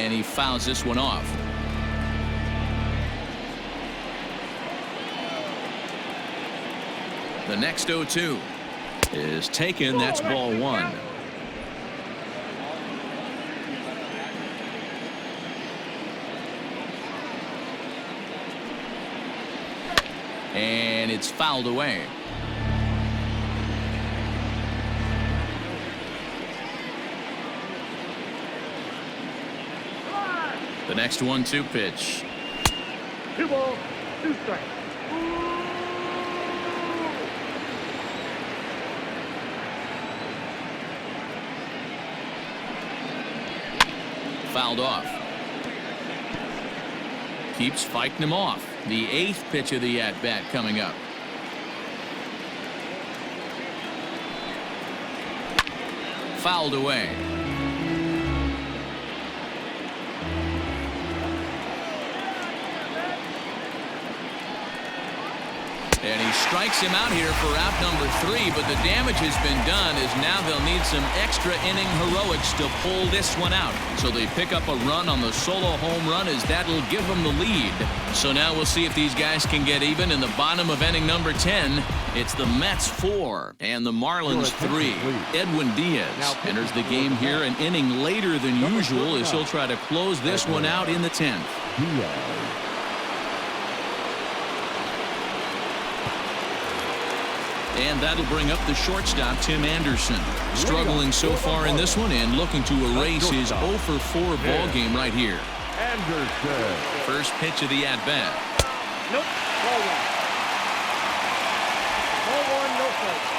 And he fouls this one off. The next 0-2 is taken. That's ball one. And it's fouled away. The next 1-2 pitch. 2 balls, 2 strikes. Fouled off. Keeps fighting him off. The 8th pitch of the at-bat coming up. Fouled away. And he strikes him out here for out number 3, but the damage has been done as now they'll need some extra inning heroics to pull this one out. So they pick up a run on the solo home run as that'll give them the lead. So now we'll see if these guys can get even in the bottom of inning number 10. It's the Mets 4 and the Marlins 3. Edwin Diaz enters the game here an inning later than usual as he'll try to close this one out in the 10th. And that'll bring up the shortstop, Tim Anderson. Struggling so far in this one and looking to erase his 0-for-4 ball game right here. Anderson. First pitch of the at-bat. Nope. Ball 1. Ball 1, no strikes.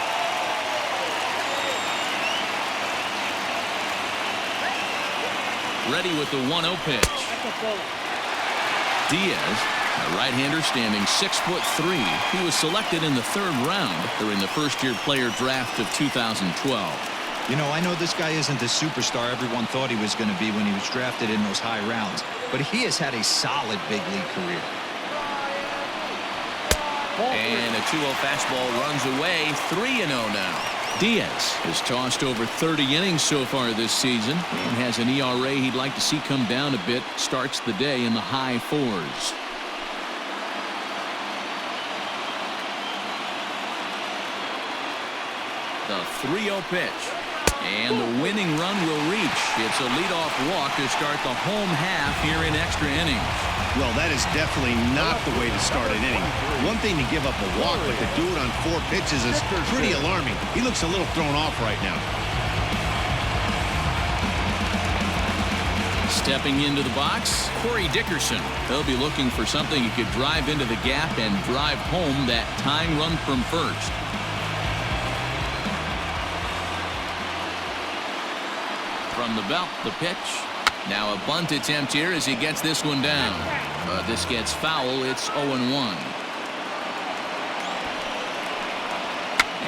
Ready with the 1-0 pitch. That's a ball. Diaz, a right-hander standing 6'3". He was selected in the 3rd round during the first-year player draft of 2012. You know, I know this guy isn't the superstar everyone thought he was going to be when he was drafted in those high rounds, but he has had a solid big league career. And a 2-0 fastball runs away. 3-0 now. Diaz has tossed over 30 innings so far this season and has an ERA he'd like to see come down a bit. Starts the day in the high 4s. The 3-0 pitch. And the winning run will reach. It's a leadoff walk to start the home half here in extra innings. Well, that is definitely not the way to start an inning. One thing to give up a walk, but to do it on 4 pitches is pretty alarming. He looks a little thrown off right now. Stepping into the box, Corey Dickerson. They'll be looking for something he could drive into the gap and drive home that tying run from first. From the belt, the pitch. Now a bunt attempt here as he gets this one down. But this gets foul. It's 0-1.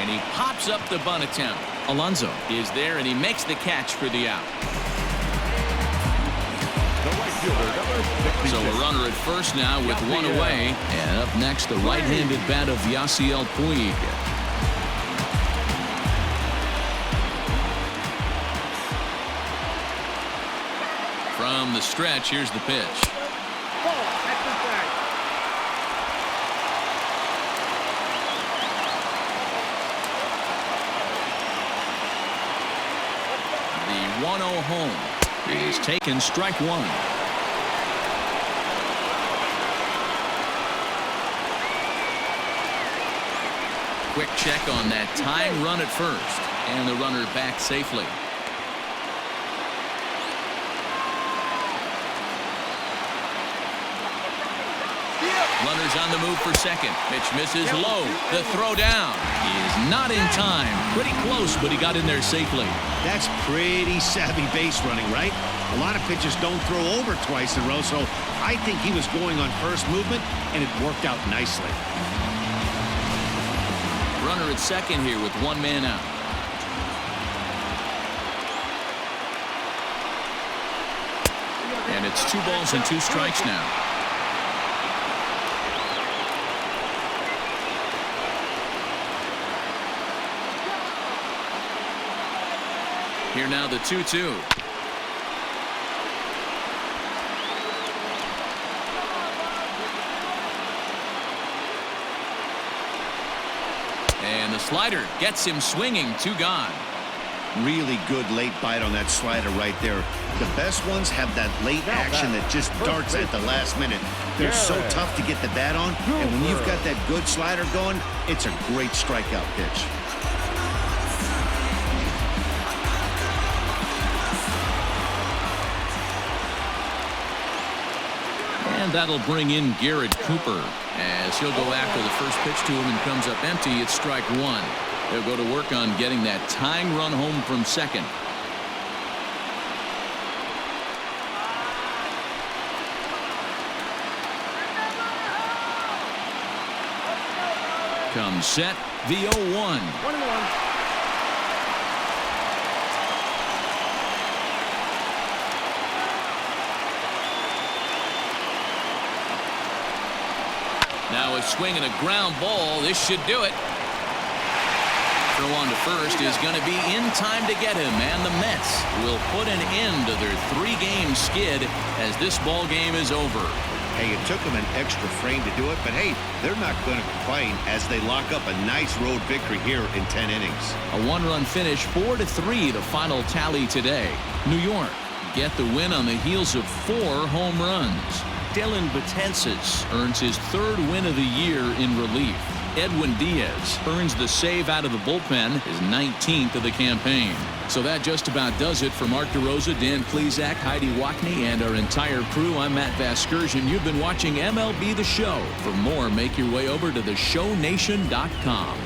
And he pops up the bunt attempt. Alonso is there, and he makes the catch for the out. So a runner at first now with 1 away. And up next, the right-handed bat of Yasiel Puig. From the stretch, here's the pitch. Ball, that's the flag. The 1-0 home is taken. Strike 1. Quick check on that tying run at first, and the runner back safely. Runners on the move for second. Pitch misses low. The throw down is not in time. Pretty close, but he got in there safely. That's pretty savvy base running, right? A lot of pitchers don't throw over twice in a row, so I think he was going on first movement, and it worked out nicely. Runner at second here with 1 man out. And it's 2 balls and 2 strikes now. Here now the 2-2. And the slider gets him swinging. 2 gone. Really good late bite on that slider right there. The best ones have that late action that just darts at the last minute. They're so tough to get the bat on, and when you've got that good slider going, it's a great strikeout pitch. And that'll bring in Garrett Cooper as he'll go after the first pitch to him and comes up empty. It's strike 1. They'll go to work on getting that tying run home from second. Comes set, the 0-1. 1-1. Now a swing and a ground ball. This should do it. Throw on to first is going to be in time to get him, and the Mets will put an end to their 3-game skid as this ball game is over. Hey, it took them an extra frame to do it, but hey, they're not going to complain as they lock up a nice road victory here in 10 innings. A 1-run finish, 4-3, the final tally today. New York get the win on the heels of 4 home runs. Dylan Betances earns his 3rd win of the year in relief. Edwin Diaz earns the save out of the bullpen, his 19th of the campaign. So that just about does it for Mark DeRosa, Dan Plesac, Heidi Wackney, and our entire crew. I'm Matt Vasgersian. You've been watching MLB The Show. For more, make your way over to theshownation.com.